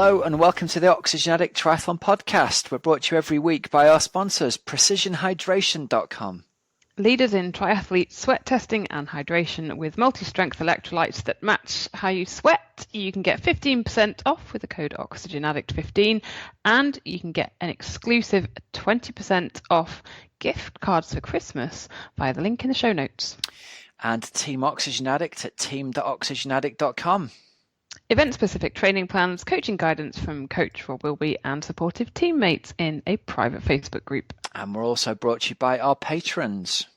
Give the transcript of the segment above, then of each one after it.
Hello and welcome to the Oxygenaddict Triathlon Podcast. We're brought to you every week by our sponsors, precisionhydration.com. Leaders in triathlete sweat testing and hydration with multi-strength electrolytes that match how you sweat. You can get 15% off with the code Oxygenaddict15, and you can get an exclusive 20% off gift cards for Christmas via the link in the show notes. And Team Oxygen Addict at team.oxygenaddict.com. Event-specific training plans, coaching guidance from Coach Rob Wilby, and supportive teammates in a private Facebook group. And we're also brought to you by our patrons,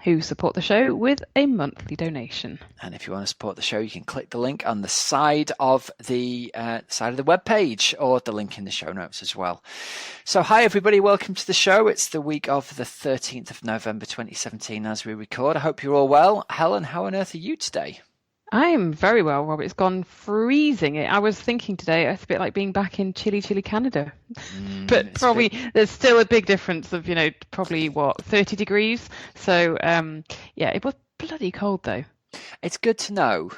who support the show with a monthly donation. And if you want to support the show, you can click the link on the side of the webpage, or the link in the show notes as well. So hi everybody, welcome to the show. It's the week of the 13th of November 2017 as we record. I hope you're all well. Helen, how on earth are you today? I am very well, Rob. It's gone freezing. I was thinking today it's a bit like being back in chilly Canada. But probably there's still a big difference of, probably 30 degrees. So, it was bloody cold though. It's good to know,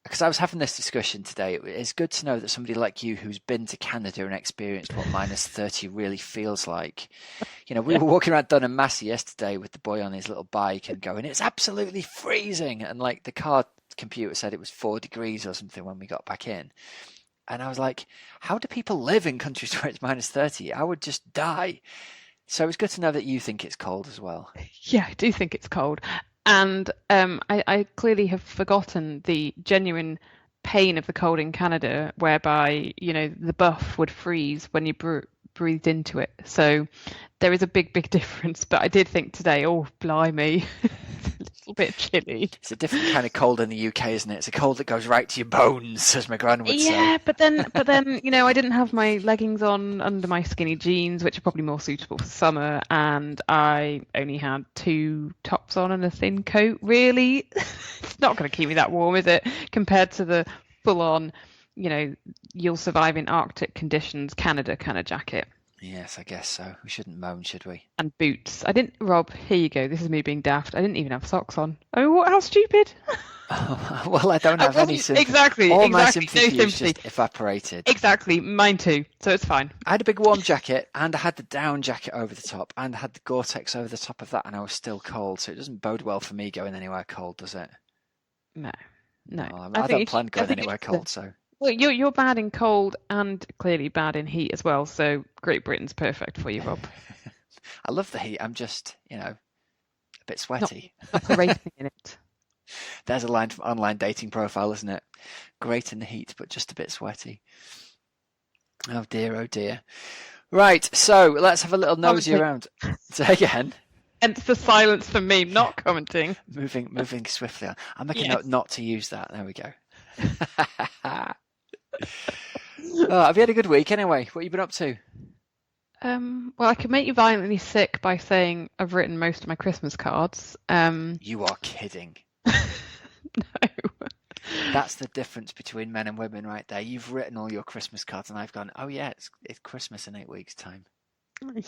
because I was having this discussion today. It's good to know that somebody like you who's been to Canada and experienced what minus 30 really feels like. We were walking around Dunham Massey yesterday with the boy on his little bike and going, it's absolutely freezing. And like the computer said it was 4 degrees or something when we got back in. And I was like, how do people live in countries where it's minus 30? I would just die. So it's good to know that you think it's cold as well. Yeah, I do think it's cold. And I clearly have forgotten the genuine pain of the cold in Canada, whereby, the buff would freeze when you breathed into it. So there is a big difference. But I did think today, oh, blimey, it's a little bit chilly. It's a different kind of cold in the UK, isn't it? It's a cold that goes right to your bones, as my gran would say. Yeah, but then, I didn't have my leggings on under my skinny jeans, which are probably more suitable for summer, and I only had 2 tops on and a thin coat. Really, it's not going to keep me that warm, is it? Compared to the full-on, you'll survive in Arctic conditions, Canada kind of jacket. Yes, I guess so. We shouldn't moan, should we? And boots. Rob, here you go. This is me being daft. I didn't even have socks on. Oh, how stupid. Well, I don't have any sympathy. Exactly. All my sympathy no for you is just evaporated. Exactly. Mine too. So it's fine. I had a big warm jacket, and I had the down jacket over the top, and I had the Gore-Tex over the top of that, and I was still cold. So it doesn't bode well for me going anywhere cold, does it? No. Well, I don't plan going anywhere cold, so... Well, you're bad in cold and clearly bad in heat as well, so Great Britain's perfect for you, Rob. I love the heat. I'm just, a bit sweaty. Not racing in it. There's a line from online dating profile, isn't it? Great in the heat, but just a bit sweaty. Oh dear. Right, so let's have a little nosy around. Say again. Hence the silence for me, not commenting. Moving swiftly on. I'm making a note not to use that. There we go. Have you had a good week anyway? What have you been up to? Well, I could make you violently sick by saying I've written most of my Christmas cards. You are kidding. No. That's the difference between men and women right there. You've written all your Christmas cards and I've gone, oh yeah, it's Christmas in 8 weeks' time.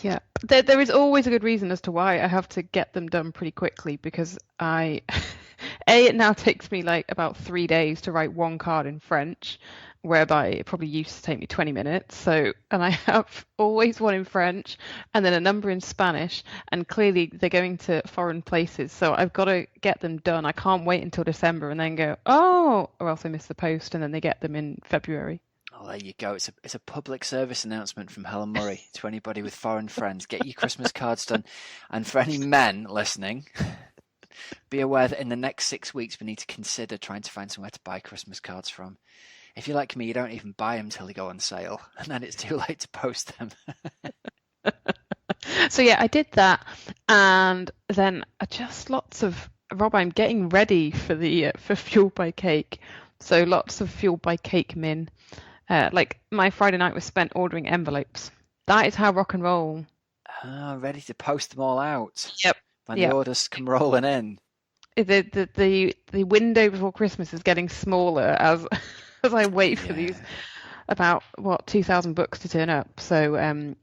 Yeah, there is always a good reason as to why I have to get them done pretty quickly, because it now takes me like about 3 days to write 1 card in French, whereby it probably used to take me 20 minutes. So, and I have always one in French and then a number in Spanish, and clearly they're going to foreign places. So I've got to get them done. I can't wait until December and then go, or else I miss the post, and then they get them in February. Oh, there you go. It's a public service announcement from Helen Murray to anybody with foreign friends. Get your Christmas cards done. And for any men listening, be aware that in the next 6 weeks we need to consider trying to find somewhere to buy Christmas cards from. If you're like me, you don't even buy them till they go on sale, and then it's too late to post them. So yeah, I did that, and then Rob, I'm getting ready for Fueled by Cake. So lots of Fueled by Cake min. Like my Friday night was spent ordering envelopes. That is how rock and roll. Ready to post them all out. Yep. When the orders come rolling in. The window before Christmas is getting smaller as I wait for these about 2,000 books to turn up. So I'm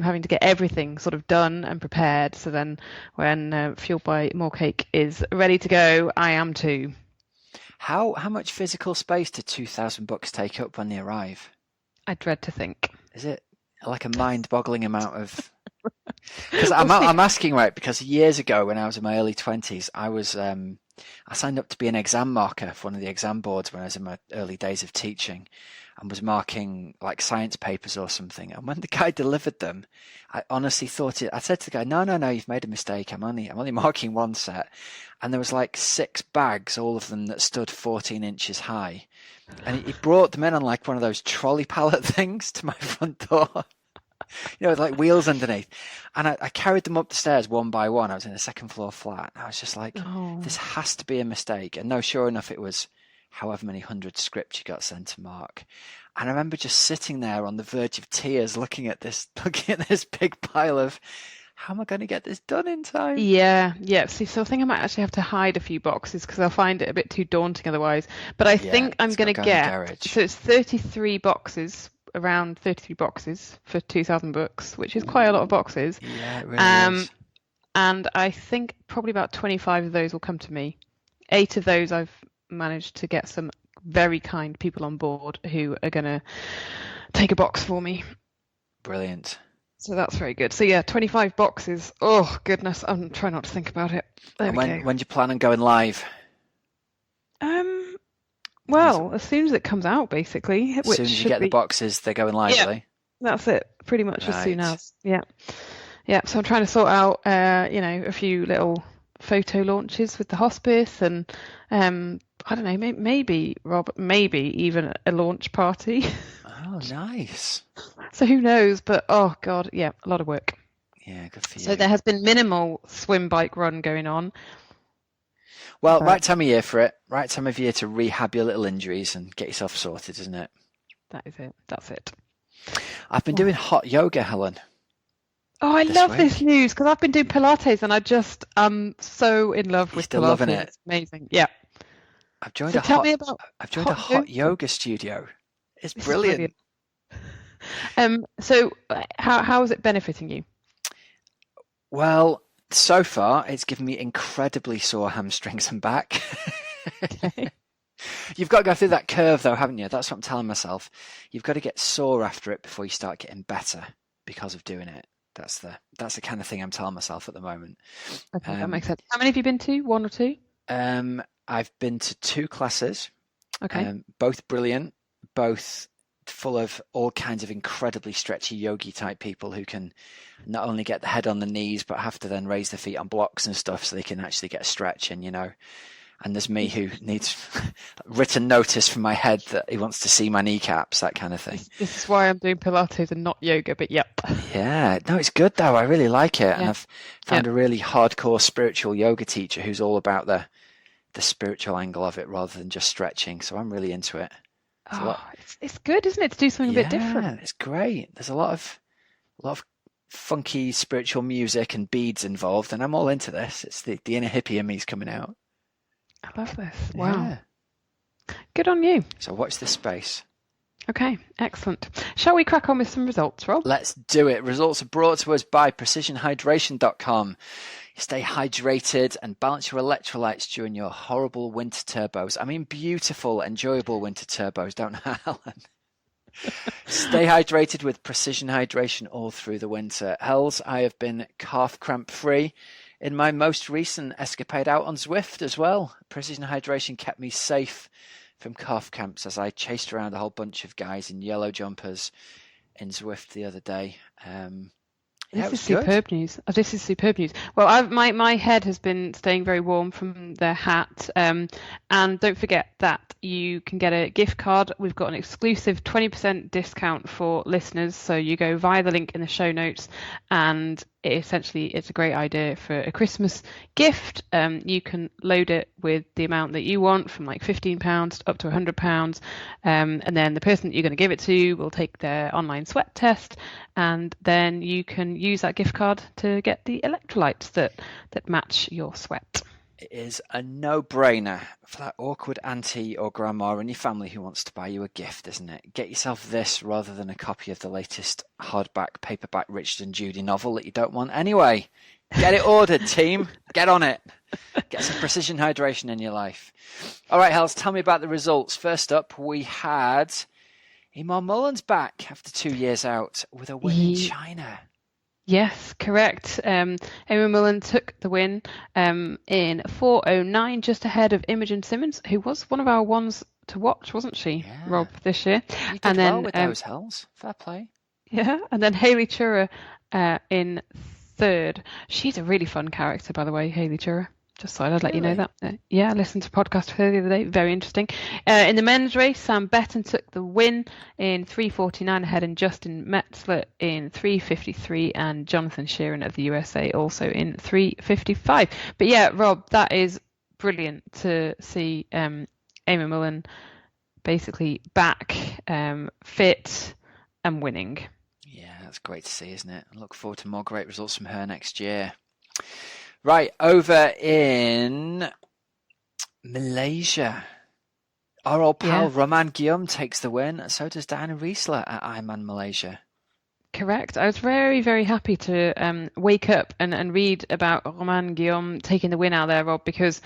having to get everything sort of done and prepared. So then when Fueled by More Cake is ready to go, I am too. How much physical space do 2,000 books take up when they arrive? I dread to think. Is it like a mind-boggling amount of? Because I'm asking, right, because years ago when I was in my early 20s, I signed up to be an exam marker for one of the exam boards when I was in my early days of teaching, and was marking like science papers or something. And when the guy delivered them, I honestly thought I said to the guy, no, you've made a mistake. I'm only marking one set. And there was like 6 bags, all of them that stood 14 inches high. And he brought them in on like one of those trolley pallet things to my front door. With like wheels underneath. And I carried them up the stairs one by one. I was in a second floor flat. And I was just like, This has to be a mistake. And no, sure enough, it was however many 100 scripts you got sent to mark. And I remember just sitting there on the verge of tears looking at this big pile of, how am I going to get this done in time? Yeah. See, so I think I might actually have to hide a few boxes because I'll find it a bit too daunting otherwise. But I think I'm going to get, so it's 33 boxes, around 33 boxes for 2,000 books, which is quite a lot of boxes. Yeah, it really is. And I think probably about 25 of those will come to me. 8 of those I've managed to get some very kind people on board who are going to take a box for me. Brilliant. So that's very good. So yeah, 25 boxes. Oh goodness, I'm trying not to think about it. When do you plan on going live? Well, as soon as it comes out, basically. As soon as you get the boxes, they're going live, yeah, that's it. Pretty much as soon as. Yeah. So I'm trying to sort out, a few little photo launches with the hospice, and I don't know, maybe Rob, maybe even a launch party. Oh, nice. So who knows? But oh god, yeah, a lot of work. Yeah, good for you. So there has been minimal swim, bike, run going on. Well, right time of year for it. Right time of year to rehab your little injuries and get yourself sorted, isn't it? That is it. That's it. I've been doing hot yoga, Helen. Oh, I love this news because I've been doing Pilates and I'm so in love with still Pilates. Loving it. It's amazing. Yeah. I've joined a hot yoga studio. It's brilliant. So how is it benefiting you? Well, so far it's given me incredibly sore hamstrings and back. Okay. You've got to go through that curve though, haven't you? That's what I'm telling myself. You've got to get sore after it before you start getting better because of doing it. That's the kind of thing I'm telling myself at the moment. Okay, that makes sense. How many have you been to? 1 or 2? I've been to 2 classes. Okay. Both brilliant, both full of all kinds of incredibly stretchy yogi type people who can not only get the head on the knees but have to then raise the feet on blocks and stuff so they can actually get a stretch in, And there's me who needs written notice from my head that he wants to see my kneecaps, that kind of thing. This is why I'm doing Pilates and not yoga, but yep. Yeah, no, it's good though. I really like it. Yeah. And I've found a really hardcore spiritual yoga teacher who's all about the spiritual angle of it rather than just stretching. So I'm really into it. It's good, isn't it, to do something a bit different? Yeah, it's great. There's a lot of funky spiritual music and beads involved, and I'm all into this. It's the inner hippie in me's coming out. I love this. Wow. Yeah. Good on you. So watch this space. Okay, excellent. Shall we crack on with some results, Rob? Let's do it. Results are brought to us by precisionhydration.com. Stay hydrated and balance your electrolytes during your horrible winter turbos. I mean, beautiful, enjoyable winter turbos, don't I, Helen? Stay hydrated with Precision Hydration all through the winter. Hells, I have been calf cramp free in my most recent escapade out on Zwift as well. Precision Hydration kept me safe from calf cramps as I chased around a whole bunch of guys in yellow jumpers in Zwift the other day. This is superb news. This is superb news. Well, my head has been staying very warm from the hat. And don't forget that you can get a gift card. We've got an exclusive 20% discount for listeners. So you go via the link in the show notes, and it's a great idea for a Christmas gift. You can load it with the amount that you want, from like £15 up to £100. And then the person that you're going to give it to will take their online sweat test, and then you can use that gift card to get the electrolytes that match your sweat. It is a no-brainer for that awkward auntie or grandma in your family who wants to buy you a gift, isn't it? Get yourself this rather than a copy of the latest hardback, paperback Richard and Judy novel that you don't want anyway. Get it ordered, team. Get on it. Get some precision hydration in your life. All right, Hels, tell me about the results. First up, we had Eamon Mullen's back after 2 years out with a win in China. Yes, correct. Eamon Mullen took the win in 4:09, just ahead of Imogen Simmons, who was one of our ones to watch, wasn't she, Rob, this year? You did well with those hills. Fair play. Yeah, and then Hayley Chura in third. She's a really fun character, by the way, Hayley Chura. Just thought I'd let you know that. I listened to a podcast with her the other day. Very interesting. In the men's race, Sam Betten took the win in 3:49 ahead of Justin Metzler in 3:53 and Jonathan Sheeran of the USA also in 3:55. But yeah, Rob, that is brilliant to see Eamon Mullen basically back, fit and winning. Yeah, that's great to see, isn't it? I look forward to more great results from her next year. Right, over in Malaysia, our old pal Roman Guillaume takes the win. So does Diana Riesler at Ironman Malaysia. Correct. I was very, very happy to wake up and read about Roman Guillaume taking the win out there, Rob, because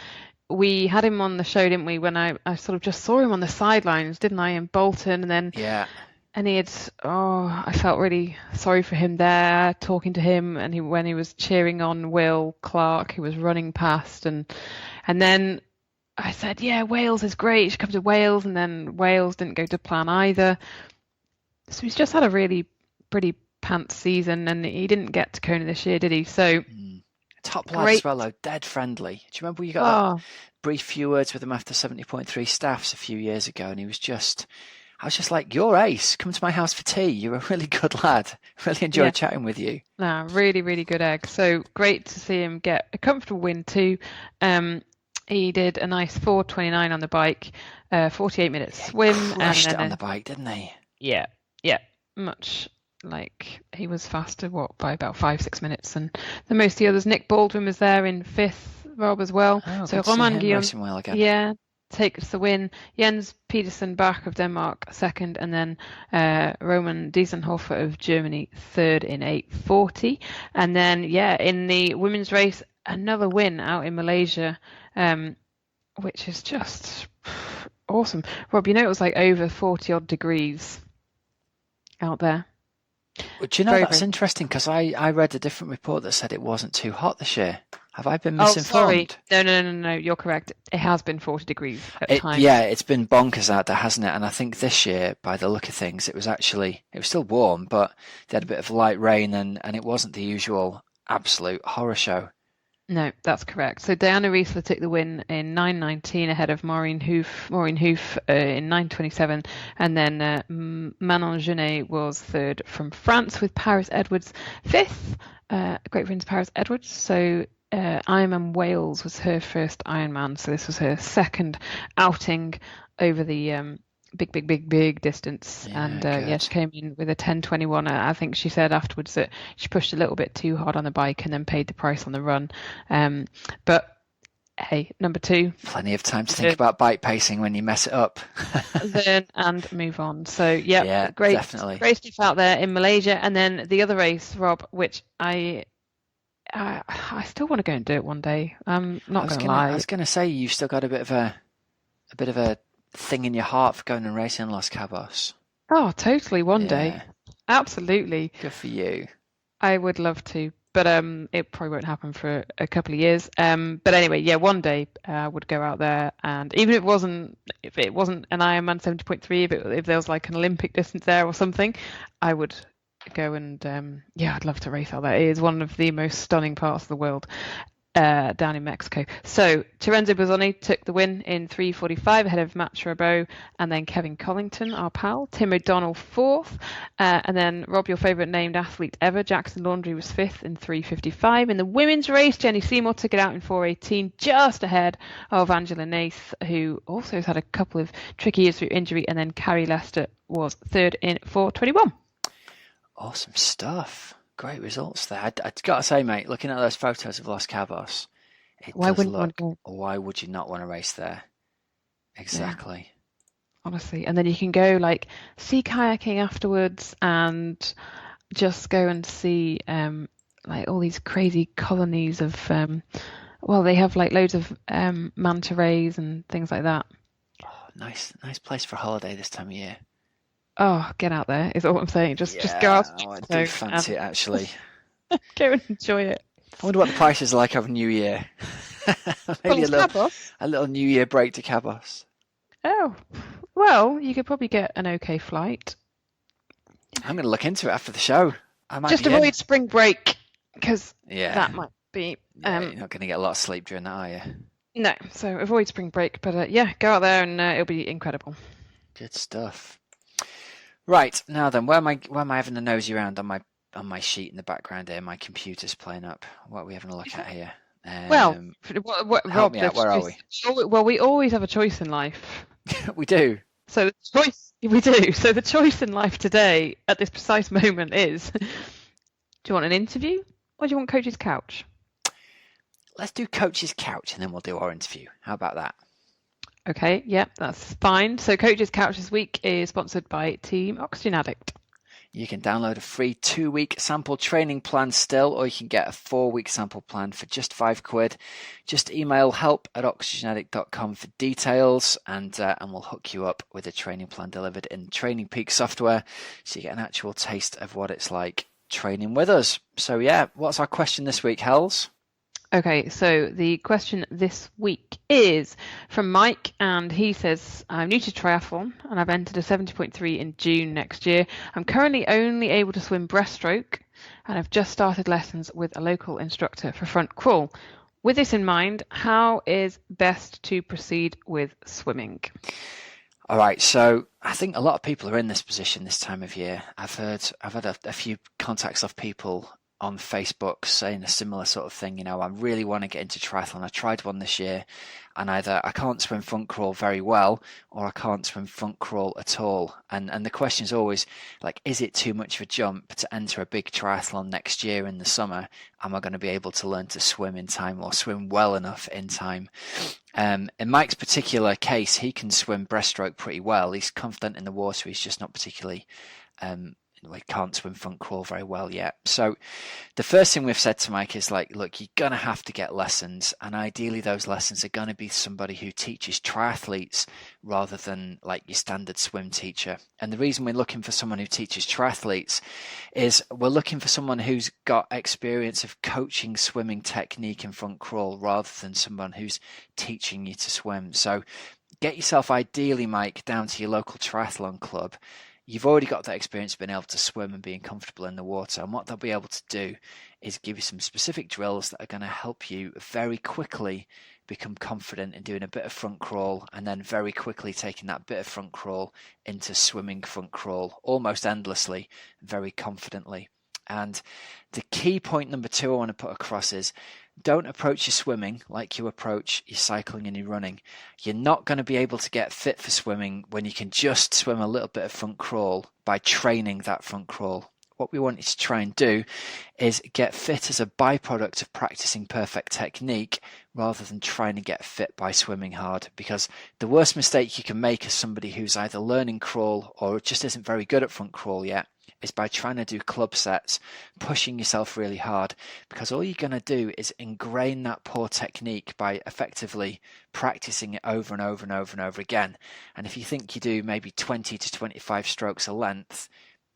we had him on the show, didn't we, when I sort of just saw him on the sidelines, didn't I, in Bolton, and then... Yeah. And I felt really sorry for him there, talking to him, and when he was cheering on Will Clark, who was running past, and then I said, yeah, Wales is great. You should come to Wales, and then Wales didn't go to plan either. So he's just had a really pretty pants season, and he didn't get to Kona this year, did he? So top lad as well, though, dead friendly. Do you remember you got that brief few words with him after 70.3 staffs a few years ago, and I was just like, you're ace. Come to my house for tea. You're a really good lad. Really enjoyed chatting with you. Nah, really, really good egg. So great to see him get a comfortable win too. He did a nice 4:29 on the bike, 48-minute swim. Crushed it on the bike, didn't he? Yeah. Much like he was faster, by about 5-6 minutes than most of the others. Nick Baldwin was there in fifth, Rob, as well. So Roman Guillaume, well again. Takes the win. Jens Petersen Bach of Denmark second, and then Roman Diesenhofer of Germany third in 8:40. And then in the women's race, another win out in Malaysia, which is just awesome. Rob, it was like over 40 odd degrees out there. Well, do you know, that's interesting, because I read a different report that said it wasn't too hot this year. Have I been misinformed? Oh, sorry. No, you're correct. It has been 40 degrees at times. Yeah, it's been bonkers out there, hasn't it? And I think this year, by the look of things, it was still warm, but they had a bit of light rain, and it wasn't the usual absolute horror show. No, that's correct. So Diana Riesler took the win in 9:19 ahead of Maureen Hoof in 9:27, and then Manon Genet was third from France, with Paris Edwards fifth. Great friends Paris Edwards. So Ironman Wales was her first Ironman, so this was her second outing over the big distance. And she came in with a 10:21. I think she said afterwards that she pushed a little bit too hard on the bike and then paid the price on the run. But hey, number two. Plenty of time to think about bike pacing when you mess it up. Learn and move on. So great, definitely. Great stuff out there in Malaysia. And then the other race, Rob, which I still want to go and do it one day. I'm not going to lie. I was going to say, you've still got a bit of a thing in your heart for going and racing in Los Cabos. Oh, totally. One day. Absolutely. Good for you. I would love to, but it probably won't happen for a couple of years. But anyway, one day I would go out there, and even if it wasn't an Ironman 70.3, if there was like an Olympic distance there or something, I would go and I'd love to race out there. It is one of the most stunning parts of the world. Down in Mexico. So Terenzo Bozzoni took the win in 3:45 ahead of Matt Chabot, and then Kevin Collington, our pal. Tim O'Donnell fourth, and then Rob, your favourite named athlete ever, Jackson Laundry, was fifth in 3:55. In the women's race, Jenny Seymour took it out in 4:18, just ahead of Angela Nath, who also has had a couple of tricky years through injury, and then Carrie Lester was third in 4:21. Awesome stuff. Great results there. I've got to say, mate, looking at those photos of Los Cabos, why would you not want to race there? Exactly. Yeah. Honestly. And then you can go like sea kayaking afterwards and just go and see like all these crazy colonies of they have like loads of manta rays and things like that. Oh, nice place for a holiday this time of year. Oh, get out there is all I'm saying. Just go Yeah, out oh, I do and fancy it actually. go and enjoy it. I wonder what the prices are like over New Year. Maybe Well, Cabos. a little New Year break to Cabos. Oh, well, you could probably get an okay flight. I'm going to look into it after the show. I might Just be in. avoid spring break because Yeah, that might be. yeah, you're not going to get a lot of sleep during that, are you? No, so avoid spring break. But yeah, go out there and it'll be incredible. Good stuff. Right, now then, where am I having a nosy around on my sheet in the background here? My computer's playing up. What are we having a look at here? Well, help Rob, me out. Where are we? Well, we always have a choice in life. We do. So the choice we do. So the choice in life today, at this precise moment, is: do you want an interview or do you want Coach's Couch? Let's do Coach's Couch and then we'll do our interview. How about that? Okay, yeah, that's fine. So Coach's Couch this week is sponsored by Team Oxygenaddict. You can download a free 2-week sample training plan still, or you can get a 4-week sample plan for just £5. Just email help@oxygenaddict.com for details, and we'll hook you up with a training plan delivered in Training Peak software, so you get an actual taste of what it's like training with us. So yeah, what's our question this week, Hells? Okay, so the question this week is from Mike, and he says, I'm new to triathlon and I've entered a 70.3 in June next year. I'm currently only able to swim breaststroke and I've just started lessons with a local instructor for front crawl. With this in mind, how is best to proceed with swimming? All right, so I think a lot of people are in this position this time of year. I've had a few contacts of people on Facebook saying a similar sort of thing. You know, I really want to get into triathlon. I tried one this year and either I can't swim front crawl very well or I can't swim front crawl at all. And the question is always like, is it too much of a jump to enter a big triathlon next year in the summer? Am I going to be able to learn to swim in time or swim well enough in time? In Mike's particular case, he can swim breaststroke pretty well. He's confident in the water. He's just not particularly we can't swim front crawl very well yet. So the first thing we've said to Mike is like, look, you're going to have to get lessons. And ideally those lessons are going to be somebody who teaches triathletes rather than like your standard swim teacher. And the reason we're looking for someone who teaches triathletes is we're looking for someone who's got experience of coaching swimming technique in front crawl rather than someone who's teaching you to swim. So get yourself ideally, Mike, down to your local triathlon club. You've already got that experience of being able to swim and being comfortable in the water. And what they'll be able to do is give you some specific drills that are going to help you very quickly become confident in doing a bit of front crawl and then very quickly taking that bit of front crawl into swimming front crawl almost endlessly, very confidently. And the key point number 2 I want to put across is don't approach your swimming like you approach your cycling and your running. You're not going to be able to get fit for swimming when you can just swim a little bit of front crawl by training that front crawl. What we want you to try and do is get fit as a byproduct of practicing perfect technique rather than trying to get fit by swimming hard, because the worst mistake you can make as somebody who's either learning crawl or just isn't very good at front crawl yet is by trying to do club sets, pushing yourself really hard, because all you're going to do is ingrain that poor technique by effectively practicing it over and over and over and over again. And if you think you do maybe 20 to 25 strokes a length,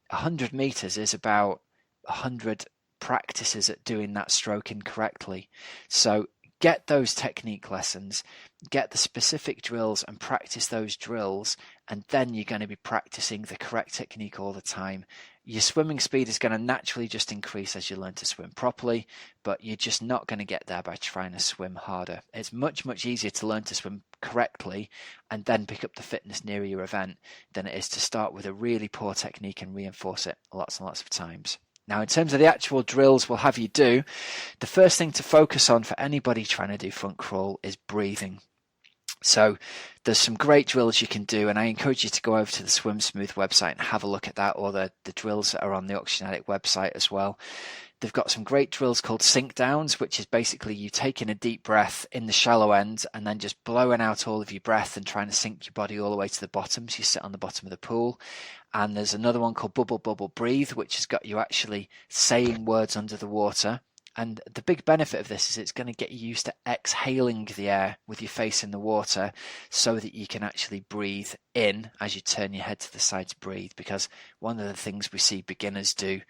100 meters is about 100 practices at doing that stroke incorrectly. So get those technique lessons, get the specific drills and practice those drills, and then you're going to be practicing the correct technique all the time. Your swimming speed is going to naturally just increase as you learn to swim properly, but you're just not going to get there by trying to swim harder. It's much, much easier to learn to swim correctly and then pick up the fitness near your event than it is to start with a really poor technique and reinforce it lots and lots of times. Now, in terms of the actual drills we'll have you do, the first thing to focus on for anybody trying to do front crawl is breathing. So there's some great drills you can do, and I encourage you to go over to the Swim Smooth website and have a look at that, or the drills that are on the Oxygenaddict website as well. They've got some great drills called sink downs, which is basically you taking a deep breath in the shallow end and then just blowing out all of your breath and trying to sink your body all the way to the bottom, so you sit on the bottom of the pool. And there's another one called bubble, bubble, breathe, which has got you actually saying words under the water. And the big benefit of this is it's going to get you used to exhaling the air with your face in the water so that you can actually breathe in as you turn your head to the side to breathe. Because one of the things we see beginners do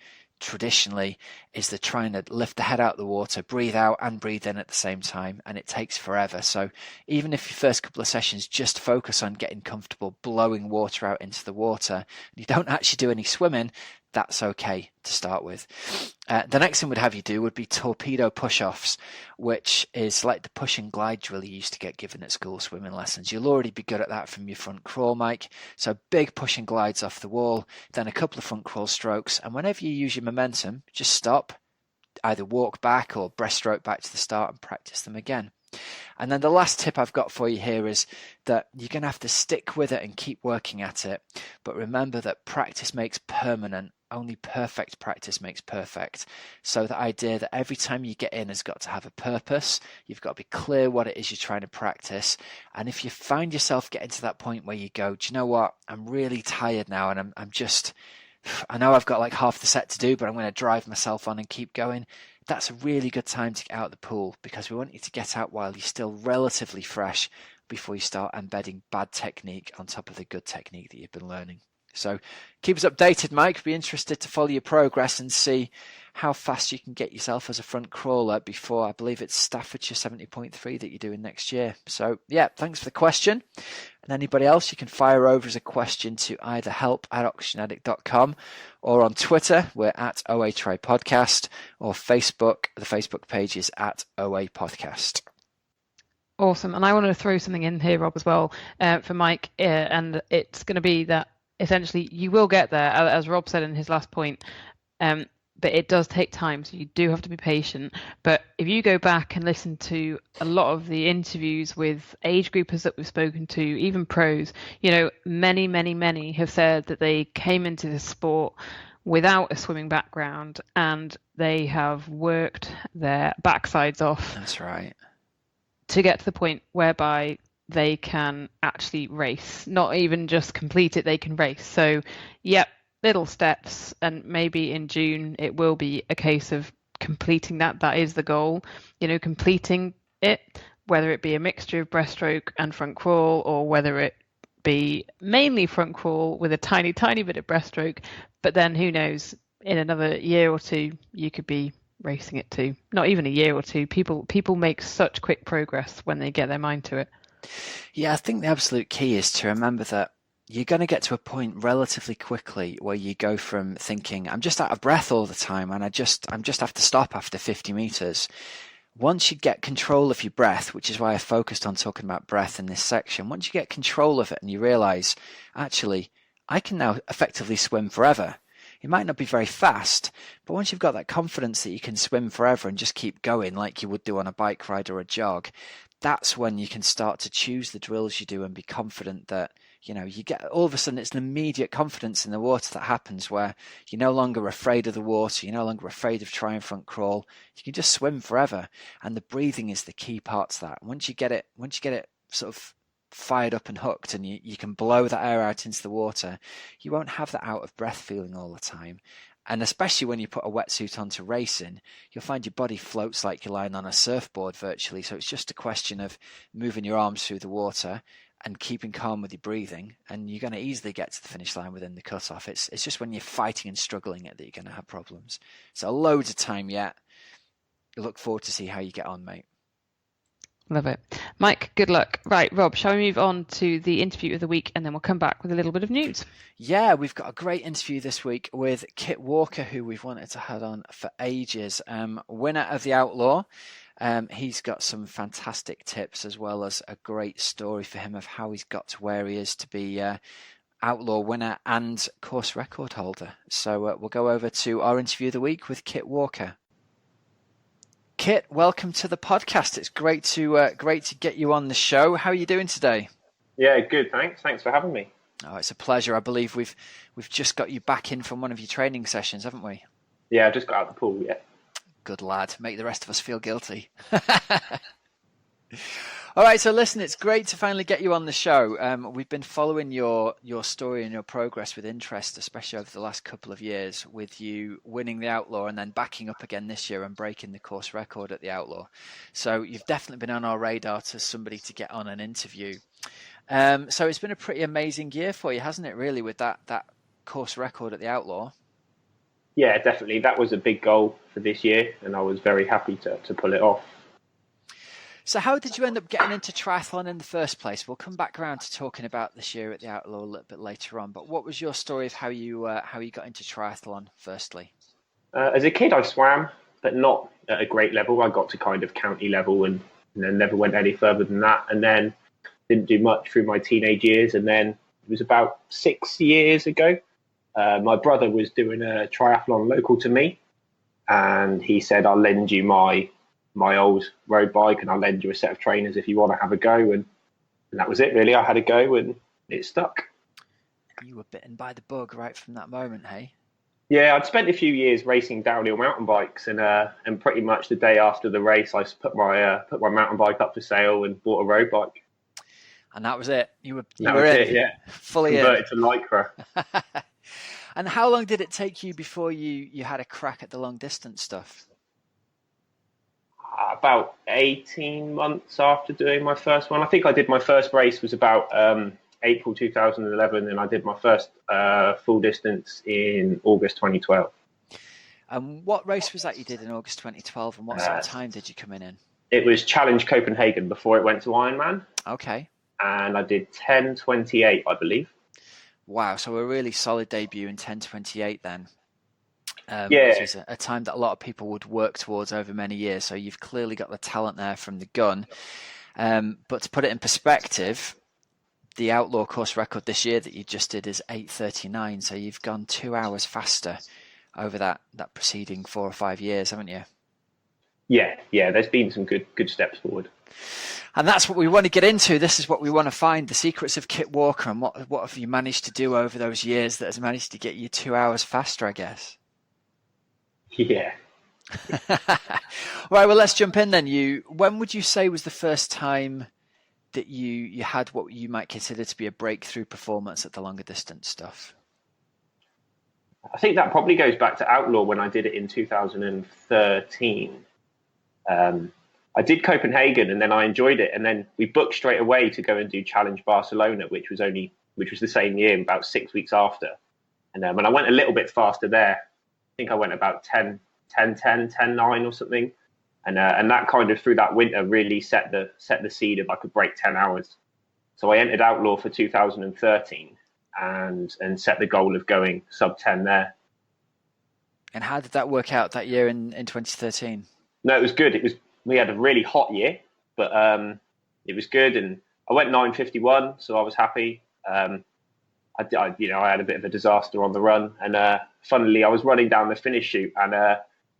traditionally is they're trying to lift the head out of the water, breathe out and breathe in at the same time, and it takes forever. So even if your first couple of sessions just focus on getting comfortable blowing water out into the water, and you don't actually do any swimming, that's okay to start with. The next thing we'd have you do would be torpedo push-offs, which is like the push and glide drill you used to get given at school swimming lessons. You'll already be good at that from your front crawl, Mike. So big push and glides off the wall, then a couple of front crawl strokes, and whenever you use your momentum, just stop, either walk back or breaststroke back to the start and practice them again. And then the last tip I've got for you here is that you're going to have to stick with it and keep working at it. But remember that practice makes permanent. Only perfect practice makes perfect. So the idea that every time you get in has got to have a purpose. You've got to be clear what it is you're trying to practice. And if you find yourself getting to that point where you go, do you know what? I'm really tired now and I know I've got like half the set to do, but I'm going to drive myself on and keep going. That's a really good time to get out of the pool, because we want you to get out while you're still relatively fresh before you start embedding bad technique on top of the good technique that you've been learning. So keep us updated, Mike. Be interested to follow your progress and see how fast you can get yourself as a front crawler before, I believe it's Staffordshire 70.3 that you're doing next year. So yeah, thanks for the question. And anybody else, you can fire over as a question to either help@oxygenaddict.com, or on Twitter, we're at OA Tri Podcast, or Facebook, the Facebook page is at OA Podcast. Awesome. And I want to throw something in here, Rob, as well, for Mike, and it's going to be that essentially you will get there, as Rob said in his last point, but it does take time, so you do have to be patient. But if you go back and listen to a lot of the interviews with age groupers that we've spoken to, even pros, many have said that they came into the sport without a swimming background and they have worked their backsides off. That's right. To get to the point whereby they can actually race, not even just complete it, they can race. So, yep, little steps, and maybe in June it will be a case of completing that. That is the goal, completing it, whether it be a mixture of breaststroke and front crawl, or whether it be mainly front crawl with a tiny bit of breaststroke. But then who knows, in another year or two, you could be racing it too. Not even a year or two. People make such quick progress when they get their mind to it. Yeah, I think the absolute key is to remember that you're going to get to a point relatively quickly where you go from thinking, I'm just out of breath all the time and I'm just have to stop after 50 meters. Once you get control of your breath, which is why I focused on talking about breath in this section, once you get control of it and you realize, actually, I can now effectively swim forever. It might not be very fast, but once you've got that confidence that you can swim forever and just keep going like you would do on a bike ride or a jog, that's when you can start to choose the drills you do and be confident that, you get, all of a sudden it's an immediate confidence in the water that happens where you're no longer afraid of the water, you're no longer afraid of trying front crawl, you can just swim forever. And the breathing is the key part to that. Once you get it sort of fired up and hooked and you can blow that air out into the water, you won't have that out of breath feeling all the time. And especially when you put a wetsuit on to racing, you'll find your body floats like you're lying on a surfboard virtually. So it's just a question of moving your arms through the water and keeping calm with your breathing, and you're going to easily get to the finish line within the cutoff. It's just when you're fighting and struggling it that you're going to have problems. So loads of time yet. Look forward to see how you get on, mate. Love it. Mike, good luck. Right, Rob, shall we move on to the interview of the week, and then we'll come back with a little bit of news? Yeah, we've got a great interview this week with Kit Walker, who we've wanted to have on for ages. Winner of the Outlaw. He's got some fantastic tips as well as a great story for him of how he's got to where he is to be Outlaw winner and course record holder. So we'll go over to our interview of the week with Kit Walker. Kit, welcome to the podcast. It's great to get you on the show. How are you doing today? Yeah, good. Thanks for having me. Oh, it's a pleasure. I believe we've just got you back in from one of your training sessions, haven't we? Yeah, I just got out of the pool. Yeah. Good lad. Make the rest of us feel guilty. All right, so listen, it's great to finally get you on the show. We've been following your story and your progress with interest, especially over the last couple of years, with you winning the Outlaw and then backing up again this year and breaking the course record at the Outlaw. So you've definitely been on our radar to somebody to get on an interview. So it's been a pretty amazing year for you, hasn't it, really, with that course record at the Outlaw? Yeah, definitely. That was a big goal for this year, and I was very happy to pull it off. So how did you end up getting into triathlon in the first place? We'll come back around to talking about this year at the Outlaw a little bit later on. But what was your story of how you got into triathlon, firstly? As a kid, I swam, but not at a great level. I got to kind of county level and then never went any further than that. And then didn't do much through my teenage years. And then it was about 6 years ago. My brother was doing a triathlon local to me. And he said, I'll lend you my old road bike and I'll lend you a set of trainers if you want to have a go. And that was it, really. I had a go and it stuck. You were bitten by the bug right from that moment, hey? Yeah, I'd spent a few years racing downhill mountain bikes, and pretty much the day after the race, I put my mountain bike up for sale and bought a road bike. And that was it. You were in, yeah. Fully converted to Lycra. And how long did it take you before you had a crack at the long distance stuff? About 18 months after doing my first one. I think I did my first race was about April 2011, and I did my first full distance in August 2012. What race was that you did in August 2012, and what sort of time did you come in? It was Challenge Copenhagen before it went to Ironman. Okay. And I did 10:28, I believe. Wow, so a really solid debut in 10:28 then. Yeah. Which is a time that a lot of people would work towards over many years. So you've clearly got the talent there from the gun. But to put it in perspective, the Outlaw course record this year that you just did is 8:39. So you've gone 2 hours faster over that preceding 4 or 5 years, haven't you? Yeah. There's been some good steps forward. And that's what we want to get into. This is what we want to find, the secrets of Kit Walker, and what have you managed to do over those years that has managed to get you 2 hours faster, I guess. Yeah. Right, well, let's jump in then. When would you say was the first time that you had what you might consider to be a breakthrough performance at the longer distance stuff? I think that probably goes back to Outlaw when I did it in 2013. I did Copenhagen and then I enjoyed it, and then we booked straight away to go and do Challenge Barcelona, which was the same year, about 6 weeks after. And when I went a little bit faster there, I think I went about 10:9 or something, and that kind of through that winter really set the seed if I could break 10 hours. So I entered Outlaw for 2013 and set the goal of going sub 10 there. And how did that work out that year in 2013? No, it was good. We had a really hot year, but it was good, and I went 9:51, so I was happy. I had a bit of a disaster on the run, and funnily, I was running down the finish chute, and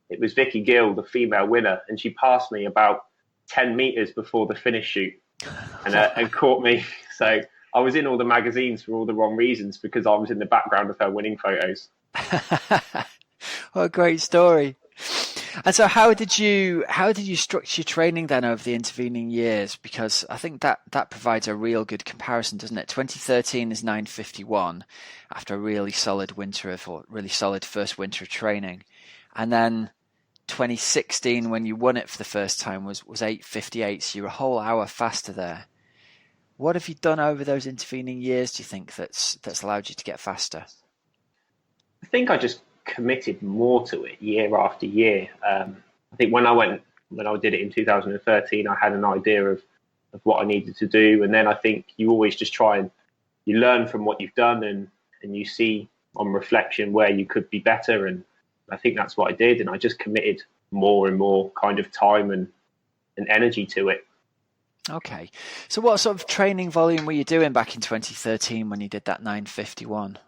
it was Vicky Gill, the female winner, and she passed me about 10 meters before the finish chute, and caught me. So I was in all the magazines for all the wrong reasons because I was in the background of her winning photos. What a great story. And so how did you structure your training then over the intervening years? Because I think that provides a real good comparison, doesn't it? 2013 is 9:51 after a really solid first winter of training. And then 2016, when you won it for the first time, was 8:58. So you're a whole hour faster there. What have you done over those intervening years, do you think, that's allowed you to get faster? I think I just committed more to it year after year. I think when I did it in 2013, I had an idea of what I needed to do, and then I think you always just try and you learn from what you've done, and you see on reflection where you could be better, and I think that's what I did, and I just committed more and more kind of time and energy to it. Okay, so what sort of training volume were you doing back in 2013 when you did that 9:51?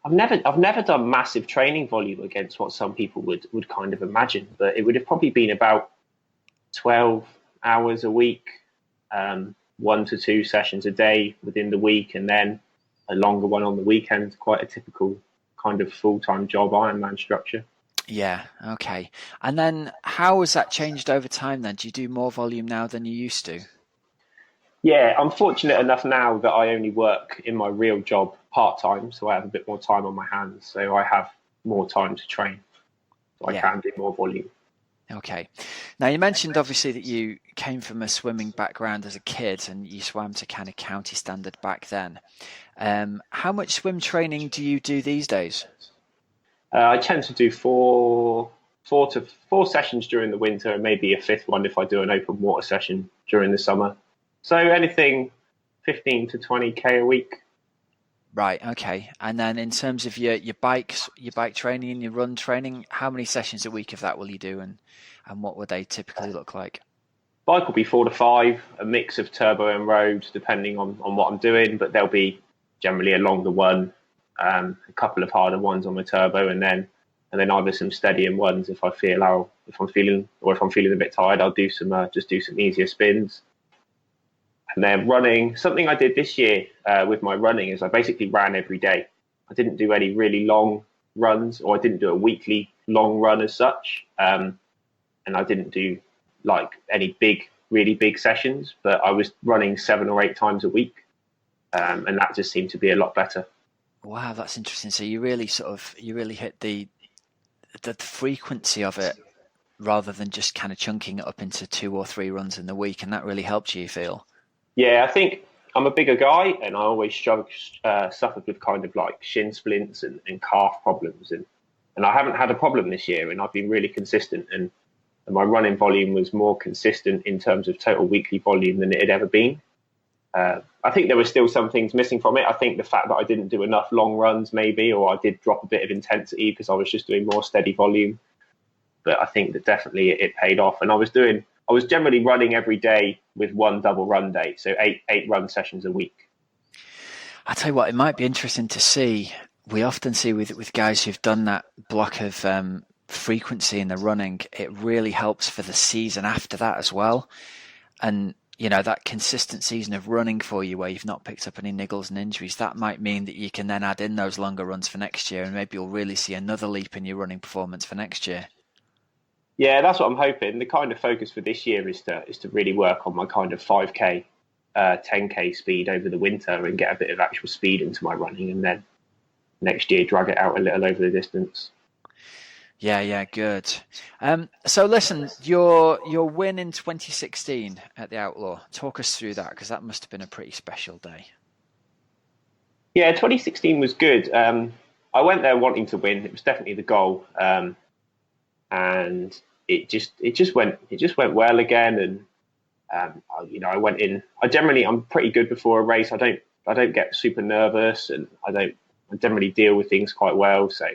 I've never done massive training volume against what some people would kind of imagine, but it would have probably been about 12 hours a week, 1 to 2 sessions a day within the week, and then a longer one on the weekend. Quite a typical kind of full-time job Ironman structure. Yeah, okay. And then how has that changed over time then? Do you do more volume now than you used to? Yeah, I'm fortunate enough now that I only work in my real job part-time, so I have a bit more time on my hands, so I have more time to train, so I Yeah. can do more volume. Okay. Now you mentioned obviously that you came from a swimming background as a kid and you swam to kind of county standard back then. How much swim training do you do these days? I tend to do four sessions during the winter, and maybe a fifth one if I do an open water session during the summer. So anything 15 to 20k a week. Right, okay. And then in terms of your bike training and your run training, how many sessions a week of that will you do, and what would they typically look like? Bike will be 4 to 5, a mix of turbo and road, depending on what I'm doing, but there'll be generally a longer one, a couple of harder ones on my turbo, and then either some steadying ones if I'm feeling a bit tired, I'll do some easier spins. And then running, something I did this year with my running is I basically ran every day. I didn't do any really long runs, or I didn't do a weekly long run as such. And I didn't do like any really big sessions, but I was running 7 or 8 times a week. And that just seemed to be a lot better. Wow, that's interesting. So you really hit the frequency of it rather than just kind of chunking it up into 2 or 3 runs in the week, and that really helped you feel. Yeah, I think I'm a bigger guy, and I always suffered with kind of like shin splints and calf problems, and I haven't had a problem this year, and I've been really consistent, and my running volume was more consistent in terms of total weekly volume than it had ever been. I think there were still some things missing from it. I think the fact that I didn't do enough long runs maybe, or I did drop a bit of intensity because I was just doing more steady volume. But I think that definitely it paid off. And I was generally running every day with 1 double run day. So eight run sessions a week. I tell you what, it might be interesting to see. We often see with guys who've done that block of frequency in the running, it really helps for the season after that as well. And you know, that consistent season of running for you where you've not picked up any niggles and injuries, that might mean that you can then add in those longer runs for next year, and maybe you'll really see another leap in your running performance for next year. Yeah, that's what I'm hoping. The kind of focus for this year is to really work on my kind of 5k, 10k speed over the winter and get a bit of actual speed into my running, and then next year drag it out a little over the distance. Yeah, good. So listen, your win in 2016 at the Outlaw, talk us through that, because that must have been a pretty special day. Yeah, 2016 was good. I went there wanting to win. It was definitely the goal, and it just went well again. And I went in. I'm pretty good before a race. I don't get super nervous, and I generally deal with things quite well. So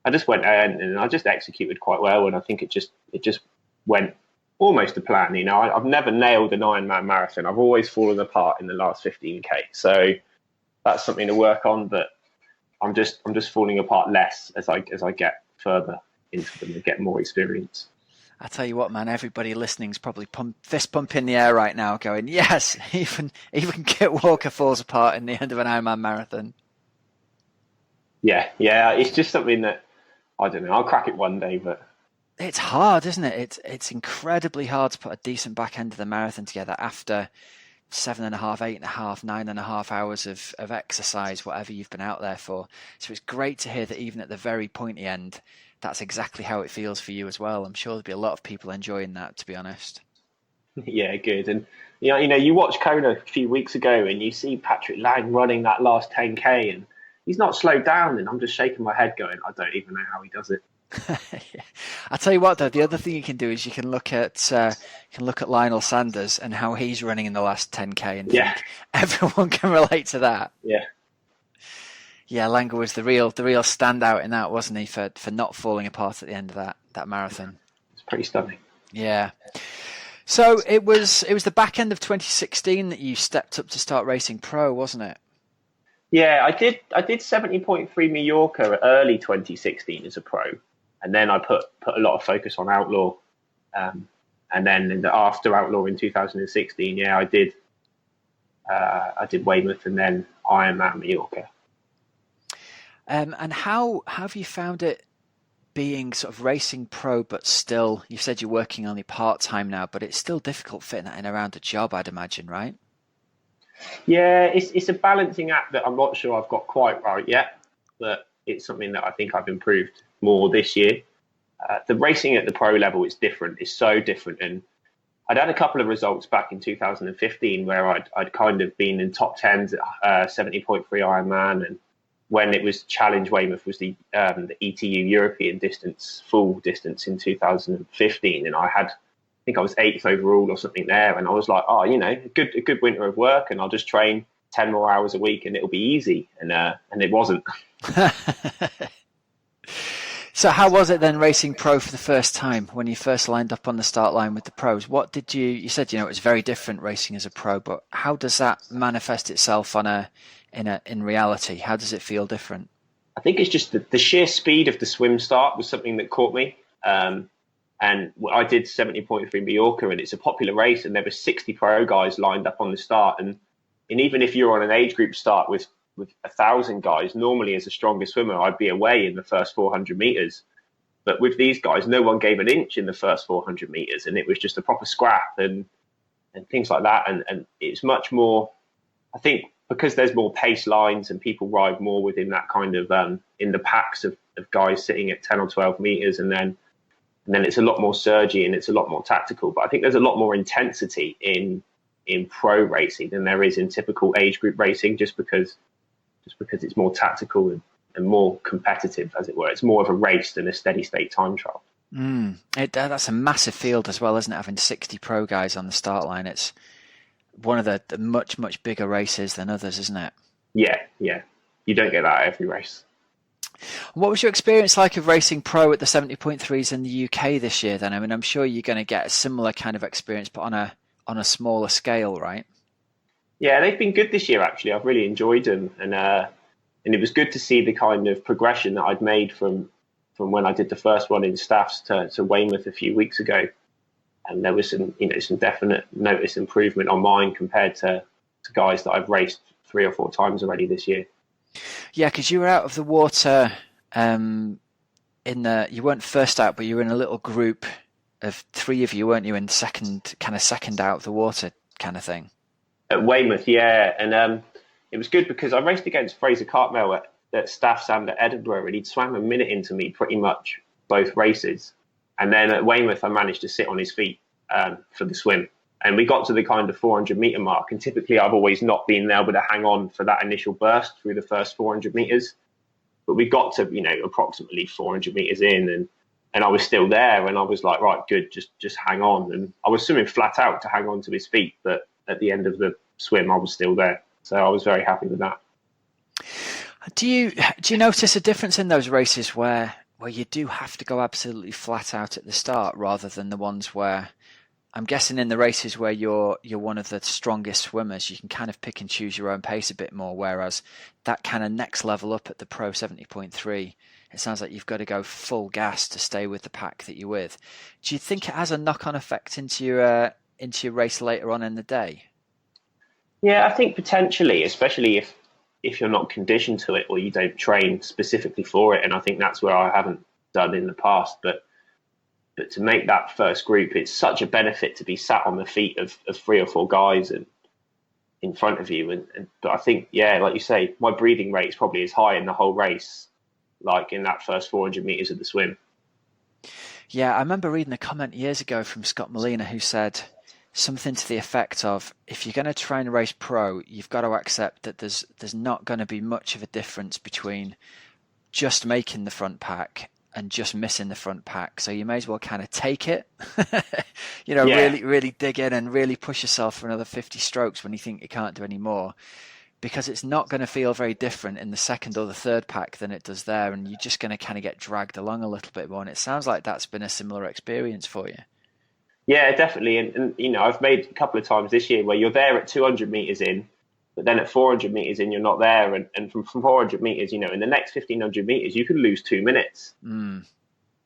I just went in and I just executed quite well, and I think it just went almost to plan. You know, I've never nailed an Ironman marathon. I've always fallen apart in the last 15k. So that's something to work on. But I'm just falling apart less as I get further into them and get more experience. I tell you what, man, everybody listening's probably fist pump in the air right now, going, "Yes, even Kit Walker falls apart in the end of an Ironman marathon." Yeah, it's just something that I don't know. I'll crack it one day, but it's hard, isn't it? It's incredibly hard to put a decent back end of the marathon together after 7.5, 8.5, 9.5 hours of exercise, whatever you've been out there for. So it's great to hear that even at the very pointy end, that's exactly how it feels for you as well. I'm sure there'll be a lot of people enjoying that, to be honest. Yeah, good. And you watch Kona a few weeks ago and you see Patrick Lang running that last 10k and he's not slowed down, and I'm just shaking my head going, I don't even know how he does it. I tell you what, though, the other thing you can do is you can look at Lionel Sanders and how he's running in the last 10k, and think everyone can relate to that. Yeah, Langer was the real standout in that, wasn't he, for not falling apart at the end of that marathon. It's pretty stunning. Yeah. So it was the back end of 2016 that you stepped up to start racing pro, wasn't it? Yeah, I did 70.3 Mallorca early 2016 as a pro, and then I put a lot of focus on Outlaw, and then after Outlaw in 2016, I did Weymouth and then Ironman Mallorca. And how have you found it being sort of racing pro, but still, you said you're working only part-time now, but it's still difficult fitting that in around a job, I'd imagine, right? Yeah, it's a balancing act that I'm not sure I've got quite right yet, but it's something that I think I've improved more this year. The racing at the pro level is different. It's so different. And I'd had a couple of results back in 2015 where I'd kind of been in top 10s at 70.3 Ironman. And when it was Challenge Weymouth was the ETU European distance, full distance in 2015. And I think I was 8th overall or something there. And I was like, oh, a good winter of work, and I'll just train 10 more hours a week and it'll be easy. And it wasn't. So how was it then racing pro for the first time when you first lined up on the start line with the pros? What did you said, it was very different racing as a pro, but how does that manifest itself in reality? How does it feel different? I think it's just the sheer speed of the swim start was something that caught me. And I did 70.3 Mallorca, and it's a popular race, and there were 60 pro guys lined up on the start. And even if you're on an age group start with 1,000 guys, normally as a stronger swimmer, I'd be away in the first 400 meters. But with these guys, no one gave an inch in the first 400 meters, and it was just a proper scrap and things like that. And it's much more, I think, because there's more pace lines and people ride more within that kind of in the packs of guys sitting at 10 or 12 meters, and then it's a lot more surgy and it's a lot more tactical. But I think there's a lot more intensity in pro racing than there is in typical age group racing, just because it's more tactical and more competitive, as it were. It's more of a race than a steady state time trial. That's a massive field as well, isn't it? Having 60 pro guys on the start line, it's one of the much, much bigger races than others, isn't it? Yeah. You don't get that at every race. What was your experience like of racing pro at the 70.3s in the UK this year then? I mean, I'm sure you're going to get a similar kind of experience, but on a smaller scale, right? Yeah, they've been good this year, actually. I've really enjoyed them. And it was good to see the kind of progression that I'd made from when I did the first one in Staffs to Weymouth a few weeks ago. And there was some definite notice improvement on mine compared to guys that I've raced 3 or 4 times already this year. Yeah, because you were out of the water you weren't first out, but you were in a little group of 3 of you, weren't you, in second out of the water kind of thing? At Weymouth, yeah. And it was good because I raced against Fraser Cartmel at Staffs and at Edinburgh, and he'd swam a minute into me pretty much both races. And then at Weymouth, I managed to sit on his feet for the swim. And we got to the kind of 400 meter mark. And typically, I've always not been able to hang on for that initial burst through the first 400 meters. But we got to, approximately 400 meters in, and I was still there. And I was like, right, good, just hang on. And I was swimming flat out to hang on to his feet. But at the end of the swim, I was still there. So I was very happy with that. Do you notice a difference in those races where you do have to go absolutely flat out at the start, rather than the ones where, I'm guessing in the races where you're one of the strongest swimmers, you can kind of pick and choose your own pace a bit more, whereas that kind of next level up at the Pro 70.3, it sounds like you've got to go full gas to stay with the pack that you're with. Do you think it has a knock-on effect into your race later on in the day? Yeah, I think potentially, especially if you're not conditioned to it or you don't train specifically for it. And I think that's where I haven't done in the past. But to make that first group, it's such a benefit to be sat on the feet of 3 or 4 guys and in front of you. But I think, yeah, like you say, my breathing rate is probably as high in the whole race, like in that first 400 meters of the swim. Yeah, I remember reading a comment years ago from Scott Molina who said something to the effect of, if you're going to try and race pro, you've got to accept that there's not going to be much of a difference between just making the front pack and just missing the front pack. So you may as well kind of take it, really, really dig in and really push yourself for another 50 strokes when you think you can't do any more, because it's not going to feel very different in the second or the third pack than it does there. And you're just going to kind of get dragged along a little bit more. And it sounds like that's been a similar experience for you. Yeah, definitely. And I've made a couple of times this year where you're there at 200 meters in, but then at 400 meters in, you're not there. And from 400 meters, in the next 1500 meters, you could lose 2 minutes. And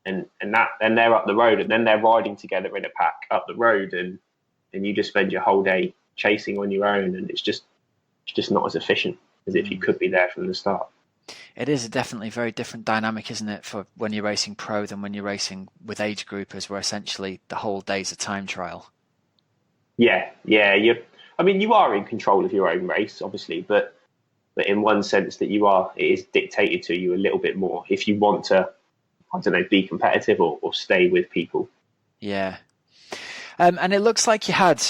then they're up the road, and then they're riding together in a pack up the road, and you just spend your whole day chasing on your own. And it's just not as efficient as if you could be there from the start. It is a definitely very different dynamic, isn't it, for when you're racing pro than when you're racing with age groupers, where essentially the whole day's a time trial. Yeah. I mean, you are in control of your own race, obviously, but in one sense that it is dictated to you a little bit more if you want to, I don't know, be competitive or stay with people. Yeah. And it looks like you had.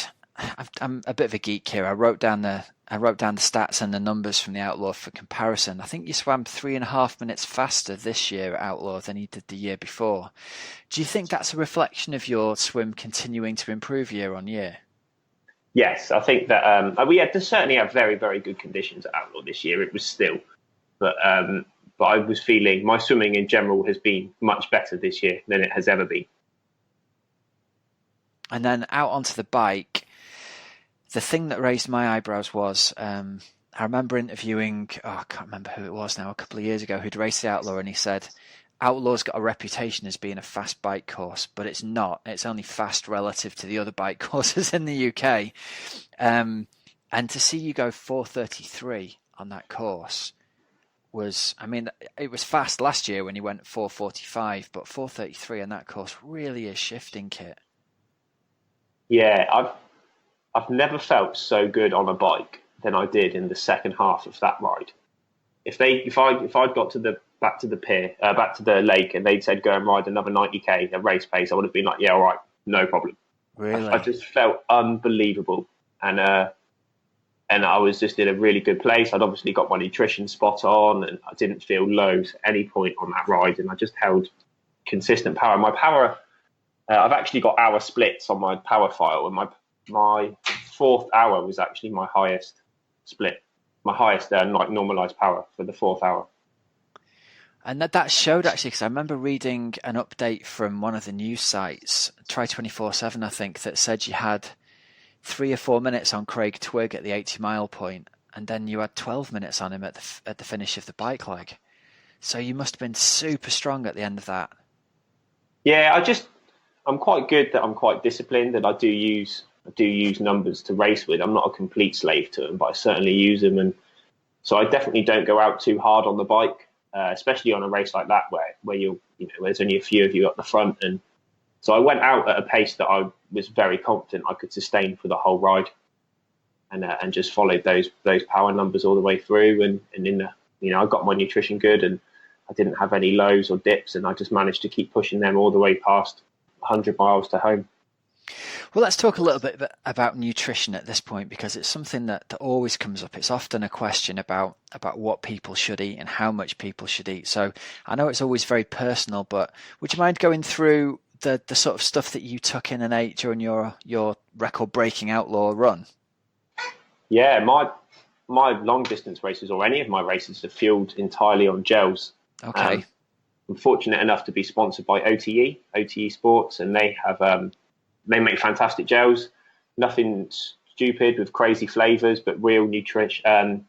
I'm a bit of a geek here. I wrote down the stats and the numbers from the Outlaw for comparison. I think you swam 3.5 minutes faster this year at Outlaw than you did the year before. Do you think that's a reflection of your swim continuing to improve year on year? Yes, I think that we certainly have very, very good conditions at Outlaw this year. It was still, but I was feeling my swimming in general has been much better this year than it has ever been. And then out onto the bike, the thing that raised my eyebrows was I remember interviewing, I can't remember who it was now, a couple of years ago, who'd raced the Outlaw, and he said, Outlaw's got a reputation as being a fast bike course, but it's not. It's only fast relative to the other bike courses in the UK. And to see you go 4:33 on that course was, I mean, it was fast last year when you went 4:45, but 4:33 on that course really is shifting, Kit. Yeah, I've never felt so good on a bike than I did in the second half of that ride. If I'd got back to the pier, back to the lake, and they'd said go and ride another 90k at race pace, I would have been like, yeah, all right, no problem. Really, I just felt unbelievable, and I was just in a really good place. I'd obviously got my nutrition spot on, and I didn't feel low at any point on that ride, and I just held consistent power. My power, I've actually got hour splits on my power file, and my fourth hour was actually my highest split, my highest normalized power for the fourth hour. And that showed actually, because I remember reading an update from one of the news sites, Try 24/7, I think, that said you had 3 or 4 minutes on Craig Twigg at the 80-mile point, and then you had 12 minutes on him at the finish of the bike leg. So you must have been super strong at the end of that. Yeah, I'm quite good that I'm quite disciplined, and I do use numbers to race with. I'm not a complete slave to them, but I certainly use them, and so I definitely don't go out too hard on the bike. Especially on a race like that where there's only a few of you up the front, and so I went out at a pace that I was very confident I could sustain for the whole ride, and just followed those power numbers all the way through, and in the I got my nutrition good, and I didn't have any lows or dips, and I just managed to keep pushing them all the way past 100 miles to home. Well, let's talk a little bit about nutrition at this point, because it's something that always comes up. It's often a question about what people should eat and how much people should eat. So I know it's always very personal, but would you mind going through the sort of stuff that you took in and ate during your record-breaking Outlaw run? Yeah, my long distance races, or any of my races, are fueled entirely on gels. Okay. I'm fortunate enough to be sponsored by OTE Sports, and they have they make fantastic gels. Nothing stupid with crazy flavors, but real nutrition,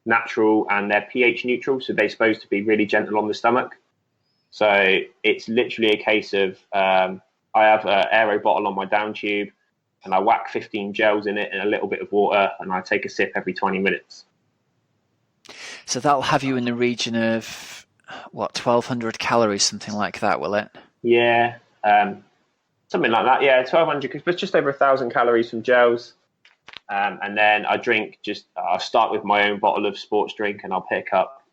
natural, and they're pH neutral, so they're supposed to be really gentle on the stomach. So it's literally a case of I have an aero bottle on my down tube, and I whack 15 gels in it and a little bit of water, and I take a sip every 20 minutes. So that'll have you in the region of, 1,200 calories, something like that, will it? Yeah, something like that. Yeah, 1,200, but just over 1,000 calories from gels. And then I drink I'll start with my own bottle of sports drink, and I'll pick up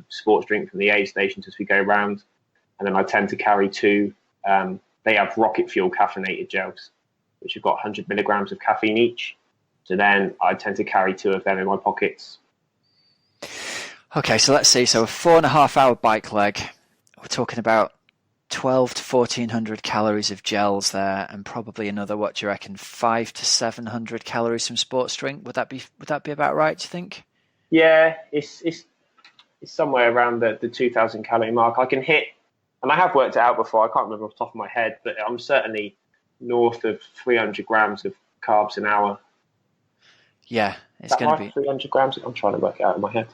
sports drink from the aid stations as we go round. And then I tend to carry 2. They have rocket fuel caffeinated gels, which have got 100 milligrams of caffeine each. So then I tend to carry 2 of them in my pockets. Okay, so let's see. So a 4.5-hour bike leg. We're talking about 1,200 to 1,400 calories of gels there, and probably another, what do you reckon, 500 to 700 calories from sports drink? Would that be about right, do you think? Yeah, it's somewhere around the 2,000 calorie mark. I can hit, and I have worked it out before, I can't remember off the top of my head, but I'm certainly north of 300 grams of carbs an hour. Yeah, it's going to be 300 grams. I'm trying to work it out in my head.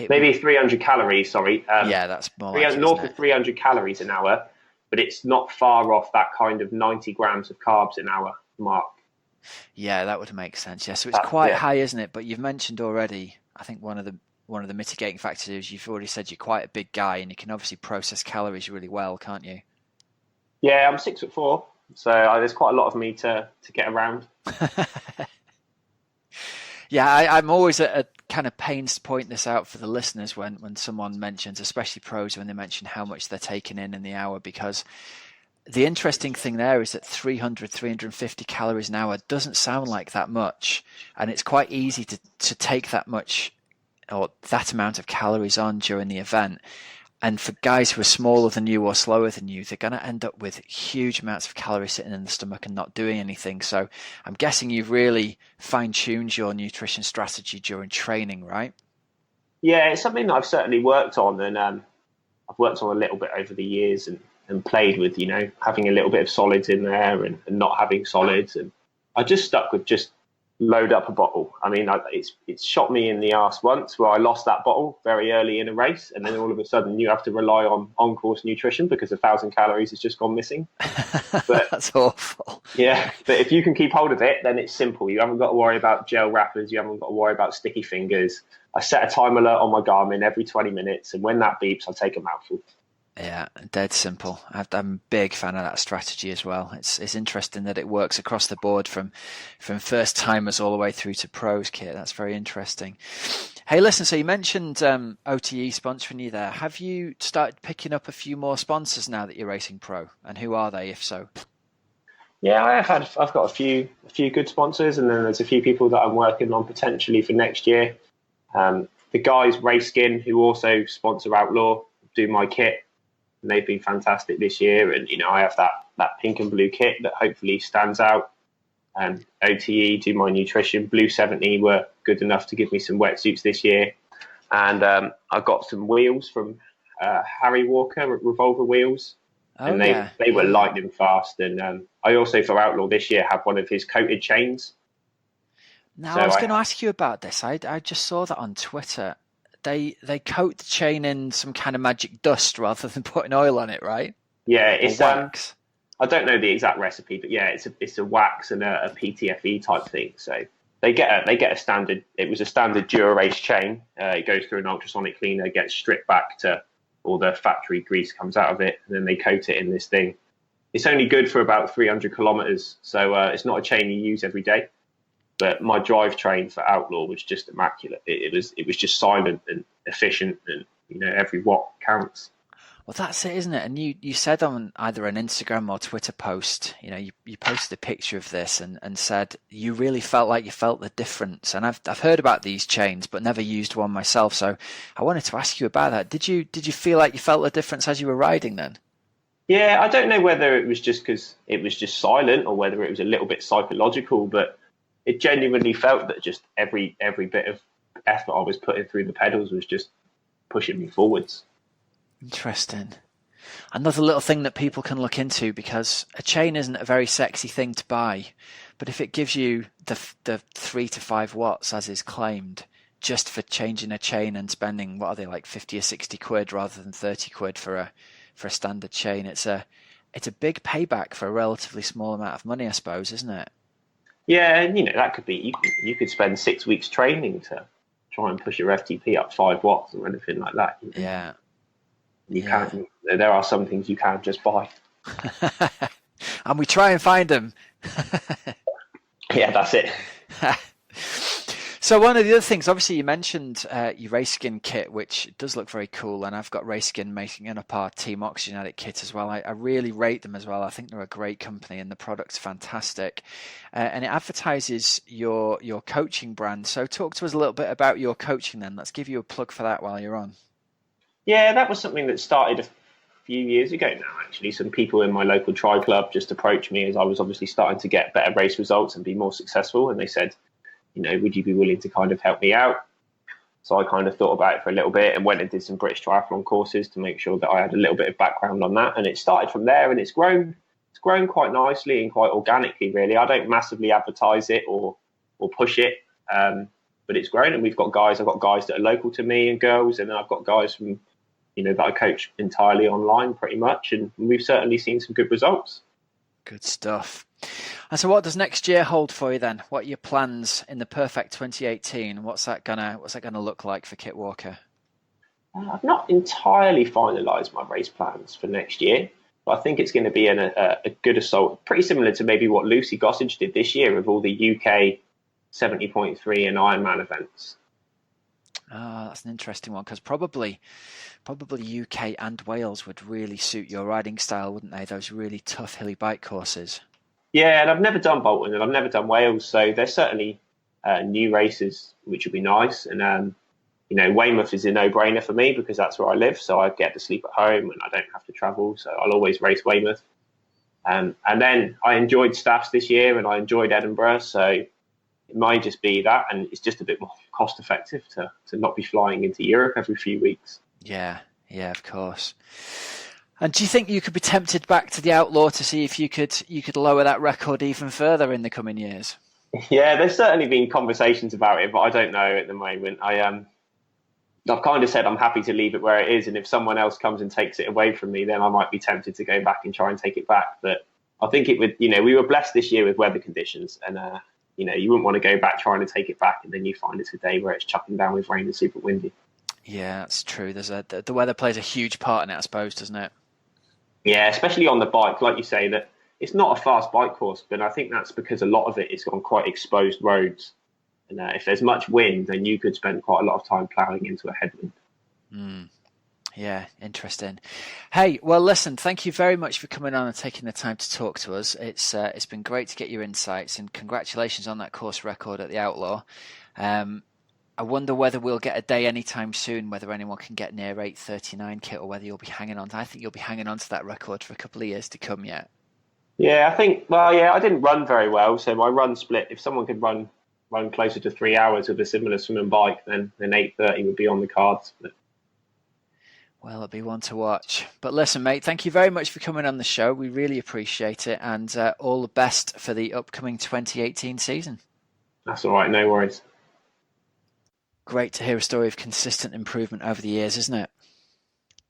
Maybe 300 calories, sorry. Yeah, that's more like north of 300 calories an hour, but it's not far off that kind of 90 grams of carbs an hour mark. Yeah, that would make sense. Yeah, so it's quite high, isn't it? But you've mentioned already, I think one of one of the mitigating factors is you've already said you're quite a big guy and you can obviously process calories really well, can't you? Yeah, I'm 6'4", so there's quite a lot of me to get around. Yeah, I'm always at a kind of pains to point this out for the listeners when someone mentions, especially pros, when they mention how much they're taking in the hour, because the interesting thing there is that 350 calories an hour doesn't sound like that much, and it's quite easy to take that much or that amount of calories on during the event. And for guys who are smaller than you or slower than you, they're going to end up with huge amounts of calories sitting in the stomach and not doing anything. So I'm guessing you've really fine-tuned your nutrition strategy during training, right? Yeah, it's something that I've certainly worked on, and I've worked on a little bit over the years and played with, having a little bit of solids in there and not having solids. And I just stuck with just load up a bottle. I mean, it's shot me in the arse once where I lost that bottle very early in a race, and then all of a sudden you have to rely on course nutrition because 1,000 calories has just gone missing. But that's awful. Yeah, but if you can keep hold of it, then it's simple. You haven't got to worry about gel wrappers. You haven't got to worry about sticky fingers. I set a time alert on my Garmin every 20 minutes, and when that beeps, I take a mouthful. Yeah, dead simple. I'm a big fan of that strategy as well. It's interesting that it works across the board from first timers all the way through to pros, Kit. That's very interesting. Hey, listen, so you mentioned OTE sponsoring you there. Have you started picking up a few more sponsors now that you're racing pro? And who are they, if so? Yeah, I've got a few good sponsors, and then there's a few people that I'm working on potentially for next year. The guys, Rayskin, who also sponsor Outlaw, do my kit. And they've been fantastic this year, and I have that pink and blue kit that hopefully stands out. OTE do my nutrition. Blue 70 were good enough to give me some wetsuits this year, and I got some wheels from Harry Walker, Revolver wheels, and they were lightning fast. And I also for Outlaw this year have one of his coated chains. Now I was going to ask you about this. I just saw that on Twitter. They coat the chain in some kind of magic dust rather than putting oil on it, right? Yeah, it's wax. I don't know the exact recipe, but yeah, it's a wax and a PTFE type thing. So they get a standard. It was a standard Dura-Ace chain. It goes through an ultrasonic cleaner, gets stripped back to all the factory grease comes out of it, and then they coat it in this thing. It's only good for about 300 kilometers, so it's not a chain you use every day. But my drivetrain for Outlaw was just immaculate. It was just silent and efficient, and every watt counts. Well, that's it, isn't it? And you said on either an Instagram or Twitter post, you posted a picture of this and said you really felt like you felt the difference. And I've heard about these chains, but never used one myself. So I wanted to ask you about that. Did you feel like you felt the difference as you were riding then? Yeah, I don't know whether it was just because it was just silent or whether it was a little bit psychological, but it genuinely felt that just every bit of effort I was putting through the pedals was just pushing me forwards. Interesting. Another little thing that people can look into, because a chain isn't a very sexy thing to buy, but if it gives you the 3 to 5 watts as is claimed, just for changing a chain and spending, what are they, like 50 or 60 quid rather than 30 quid for a standard chain, it's a big payback for a relatively small amount of money, I suppose, isn't it? Yeah, and that could be you could spend 6 weeks training to try and push your FTP up 5 watts or anything like that. Yeah, you can't. There are some things you can't just buy, and we try and find them. Yeah, that's it. So one of the other things, obviously, you mentioned your Rayskin kit, which does look very cool, and I've got Rayskin making up our Team Oxygenaddict kit as well. I really rate them as well. I think they're a great company, and the product's fantastic. And it advertises your coaching brand. So talk to us a little bit about your coaching then. Let's give you a plug for that while you're on. Yeah, that was something that started a few years ago now, actually. Some people in my local tri club just approached me as I was obviously starting to get better race results and be more successful, and they said, would you be willing to kind of help me out? So I kind of thought about it for a little bit and went and did some British triathlon courses to make sure that I had a little bit of background on that. And it started from there, and it's grown quite nicely and quite organically, really. I don't massively advertise it or push it, but it's grown. And I've got guys that are local to me and girls, and then I've got guys from, that I coach entirely online pretty much. And we've certainly seen some good results. Good stuff. And so what does next year hold for you then? What are your plans in the perfect 2018? What's that gonna look like for Kit Walker? I've not entirely finalised my race plans for next year, but I think it's going to be a good assault, pretty similar to maybe what Lucy Gossage did this year with all the UK 70.3 and Ironman events. That's an interesting one, because probably UK and Wales would really suit your riding style, wouldn't they? Those really tough hilly bike courses. Yeah, and I've never done Bolton and I've never done Wales, so there's certainly new races which would be nice. And Weymouth is a no-brainer for me because that's where I live, so I get to sleep at home and I don't have to travel, so I'll always race Weymouth. And then I enjoyed Staffs this year and I enjoyed Edinburgh, so it might just be that, and it's just a bit more cost-effective to not be flying into Europe every few weeks. Yeah, of course. And do you think you could be tempted back to the Outlaw to see if you could lower that record even further in the coming years? Yeah, there's certainly been conversations about it, but I don't know at the moment. I've kind of said I'm happy to leave it where it is, and if someone else comes and takes it away from me, then I might be tempted to go back and try and take it back. But I think it would, we were blessed this year with weather conditions, and you wouldn't want to go back trying to take it back, and then you find it's a day where it's chucking down with rain and super windy. Yeah, that's true. The weather plays a huge part in it, I suppose, doesn't it? Yeah, especially on the bike, like you say, that it's not a fast bike course, but I think that's because a lot of it is on quite exposed roads. And if there's much wind, then you could spend quite a lot of time ploughing into a headwind. Yeah, interesting. Hey, well, listen, thank you very much for coming on and taking the time to talk to us. It's been great to get your insights, and congratulations on that course record at the Outlaw. I wonder whether we'll get a day anytime soon, whether anyone can get near 8:39, Kit, or whether you'll be hanging on. I think you'll be hanging on to that record for a couple of years to come yet. Yeah, I think, I didn't run very well, so my run split, if someone could run closer to 3 hours with a similar swim and bike, then 8:30 would be on the cards. But... Well, it'll be one to watch. But listen, mate, thank you very much for coming on the show. We really appreciate it, and all the best for the upcoming 2018 season. That's all right, no worries. Great to hear a story of consistent improvement over the years, isn't it?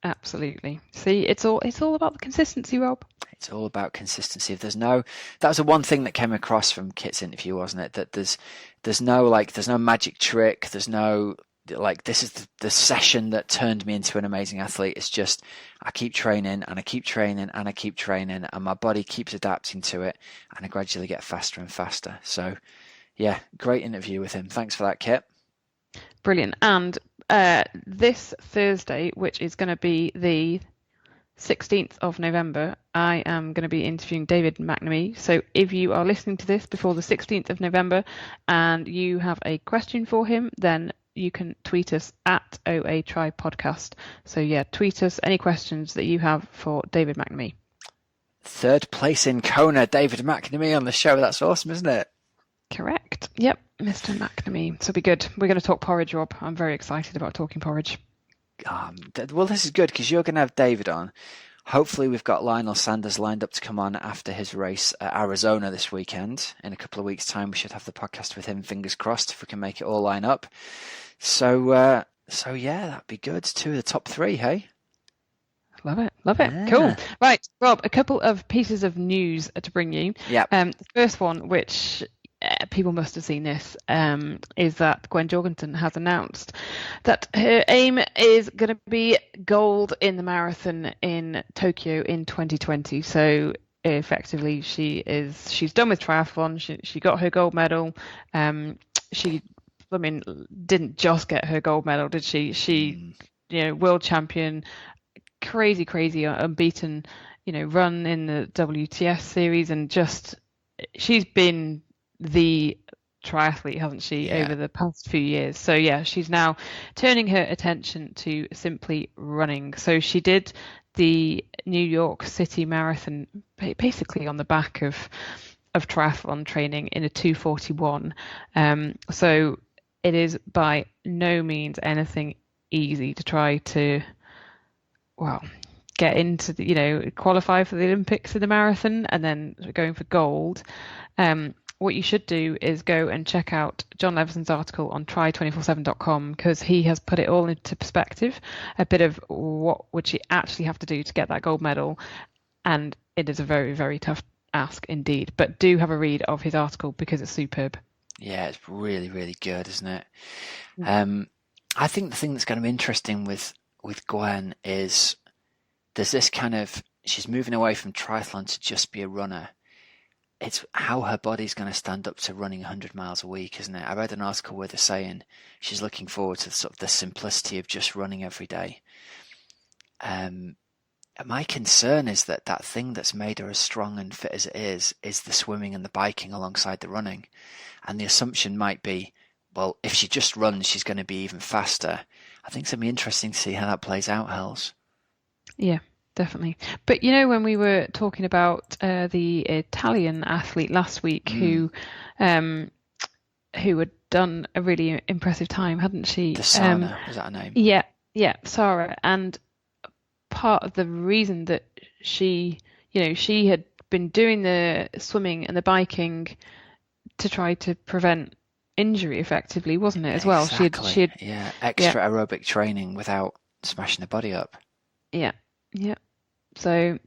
Absolutely. See, it's all about the consistency, Rob. It's all about consistency. That was the one thing that came across from Kit's interview, wasn't it? That there's no magic trick. There's no this is the session that turned me into an amazing athlete. It's just I keep training and I keep training and I keep training, and my body keeps adapting to it, and I gradually get faster and faster. So, yeah, great interview with him. Thanks for that, Kit. Brilliant. And this Thursday, which is going to be the 16th of November, I am going to be interviewing David McNamee. So if you are listening to this before the 16th of November and you have a question for him, then you can tweet us at OA Tri Podcast. So yeah, tweet us any questions that you have for David McNamee. Third place in Kona, David McNamee on the show. That's awesome, isn't it? Correct. Yep, Mr. McNamee. So be good. We're going to talk porridge, Rob. I'm very excited about talking porridge. Well, this is good because you're going to have David on. Hopefully we've got Lionel Sanders lined up to come on after his race at Arizona this weekend. In a couple of weeks' time, we should have the podcast with him, fingers crossed, if we can make it all line up. So yeah, that'd be good. 2 of the top 3, hey? Love it. Yeah. Cool. Right, Rob, a couple of pieces of news to bring you. Yeah. The first one, which people must have seen this, is that Gwen Jorgensen has announced that her aim is going to be gold in the marathon in Tokyo in 2020. So effectively, she's done with triathlon. She got her gold medal. She didn't just get her gold medal, did she? She, world champion, crazy, unbeaten, run in the WTS series, and she's been the triathlete, hasn't she, over the past few years. So yeah, she's now turning her attention to simply running. So she did the New York City Marathon basically on the back of triathlon training in a 2:41. So it is by no means anything easy to try to get into the qualify for the Olympics in the marathon and then going for gold. What you should do is go and check out John Levison's article on try247.com, because he has put it all into perspective, a bit of what would she actually have to do to get that gold medal. And it is a very, very tough ask indeed. But do have a read of his article because it's superb. Yeah, it's really, really good, isn't it? I think the thing that's going to be interesting with Gwen is there's this kind of, she's moving away from triathlon to just be a runner. It's how her body's going to stand up to running 100 miles a week, isn't it? I read an article where they're saying she's looking forward to sort of the simplicity of just running every day. My concern is that thing that's made her as strong and fit as it is the swimming and the biking alongside the running. And the assumption might be, well, if she just runs, she's going to be even faster. I think it's going to be interesting to see how that plays out, Hells. Yeah, definitely. But you know, when we were talking about the Italian athlete last week who had done a really impressive time, hadn't she? The Sana, is that her name? Yeah, Sarah. And part of the reason that she had been doing the swimming and the biking to try to prevent injury effectively, wasn't it, as well? Exactly. She had extra aerobic training without smashing the body up. Yeah. So,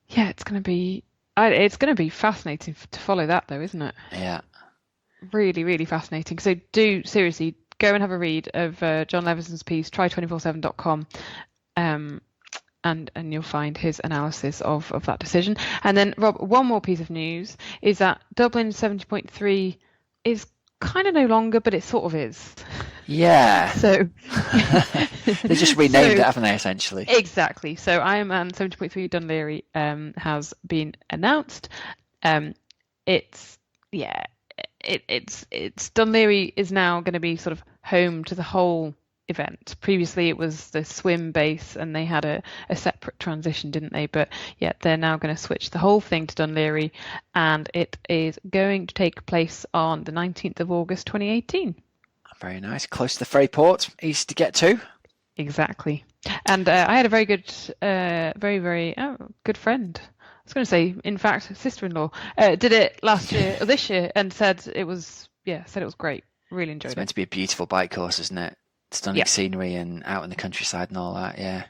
yeah, it's going to be fascinating to follow that, though, isn't it? Yeah. Really, really fascinating. So do seriously go and have a read of John Levison's piece, try247.com, and you'll find his analysis of that decision. And then, Rob, one more piece of news is that Dublin 70.3 is kind of no longer, but it sort of is. Yeah. So they just renamed it, haven't they, essentially? Exactly. So Ironman 70.3 Dun Laoghaire has been announced. It's Dun Laoghaire is now going to be sort of home to the whole event. Previously it was the swim base and they had a separate transition, didn't they? But yeah, they're now going to switch the whole thing to Dun Laoghaire, and it is going to take place on the 19th of August 2018. Very nice. Close to the ferry port, easy to get to. Exactly. And I had a very good, very, very good friend. I was going to say, in fact, sister-in-law did it last year or this year and said it was great. Really enjoyed it. It's meant to be a beautiful bike course, isn't it? Stunning scenery and out in the countryside and all that. Yeah.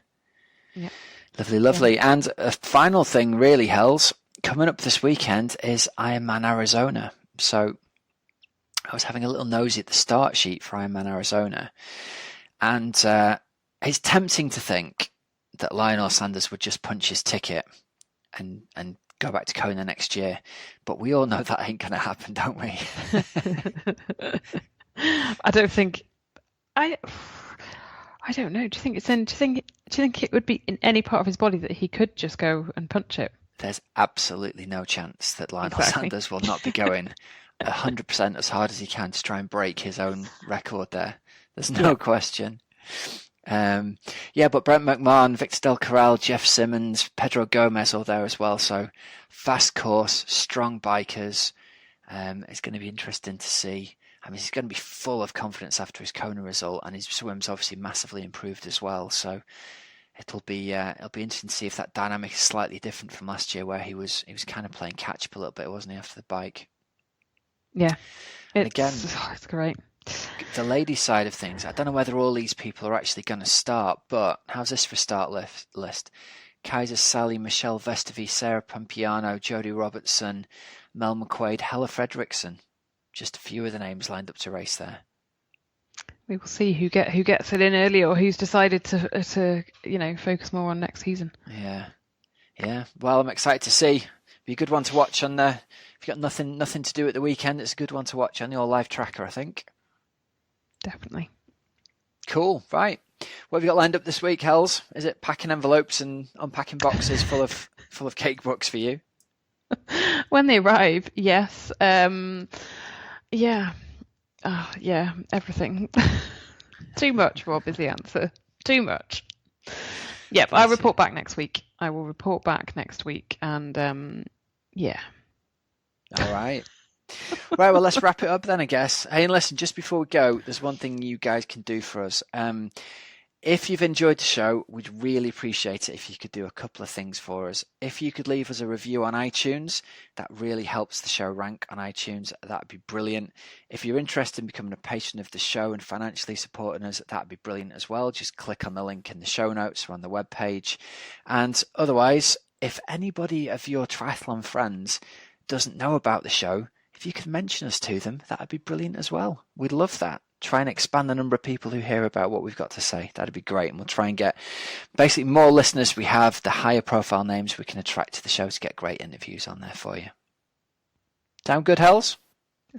Lovely. Yeah. And a final thing, really, Hells, coming up this weekend is Ironman Arizona. So I was having a little nosy at the start sheet for Ironman Arizona, and it's tempting to think that Lionel Sanders would just punch his ticket and go back to Kona next year, but we all know that ain't going to happen, don't we? I don't know. Do you think it would be in any part of his body that he could just go and punch it? There's absolutely no chance that Lionel Sanders will not be going 100% as hard as he can to try and break his own record there. There's no question. But Brent McMahon, Victor Del Corral, Jeff Simmons, Pedro Gomez all there as well. So fast course, strong bikers. It's going to be interesting to see. I mean, he's going to be full of confidence after his Kona result, and his swim's obviously massively improved as well. So it'll be interesting to see if that dynamic is slightly different from last year, where he was kind of playing catch up a little bit, wasn't he, after the bike? Yeah, it's great. The ladies' side of things, I don't know whether all these people are actually going to start, but how's this for start list? Kaiser Sally, Michelle Vestervy, Sarah Pompiano, Jodie Robertson, Mel McQuaid, Hella Fredrickson. Just a few of the names lined up to race there. We will see who gets it in early, or who's decided to focus more on next season. Yeah. Well, I'm excited to see. Be a good one to watch on there. If you've got nothing to do at the weekend, it's a good one to watch on your live tracker, I think. Definitely. Cool. Right. What have you got lined up this week, Hells? Is it packing envelopes and unpacking boxes full of cake books for you? When they arrive, yes. Everything. Too much, Rob, is the answer. Too much. Yep, I'll report back next week. I will report back next week, and All right. Right, well, let's wrap it up then, I guess. Hey, and listen, just before we go, there's one thing you guys can do for us. If you've enjoyed the show, we'd really appreciate it if you could do a couple of things for us. If you could leave us a review on iTunes, that really helps the show rank on iTunes. That'd be brilliant. If you're interested in becoming a patron of the show and financially supporting us, that'd be brilliant as well. Just click on the link in the show notes or on the webpage. And otherwise, if anybody of your triathlon friends doesn't know about the show, if you could mention us to them, that would be brilliant as well. We'd love that. Try and expand the number of people who hear about what we've got to say. That'd be great. And we'll try and get basically more listeners we have, the higher profile names we can attract to the show to get great interviews on there for you. Sound good, Hells?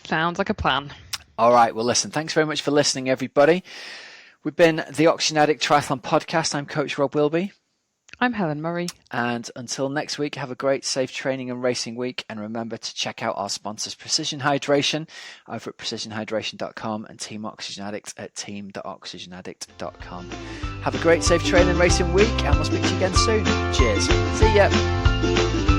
Sounds like a plan. All right. Well, listen, thanks very much for listening, everybody. We've been the Oxygenaddict Triathlon Podcast. I'm Coach Rob Wilby. I'm Helen Murray. And until next week, have a great, safe training and racing week. And remember to check out our sponsors, Precision Hydration, over at precisionhydration.com, and Team Oxygen Addict at team.oxygenaddict.com. Have a great, safe training and racing week, and we'll speak to you again soon. Cheers. See ya.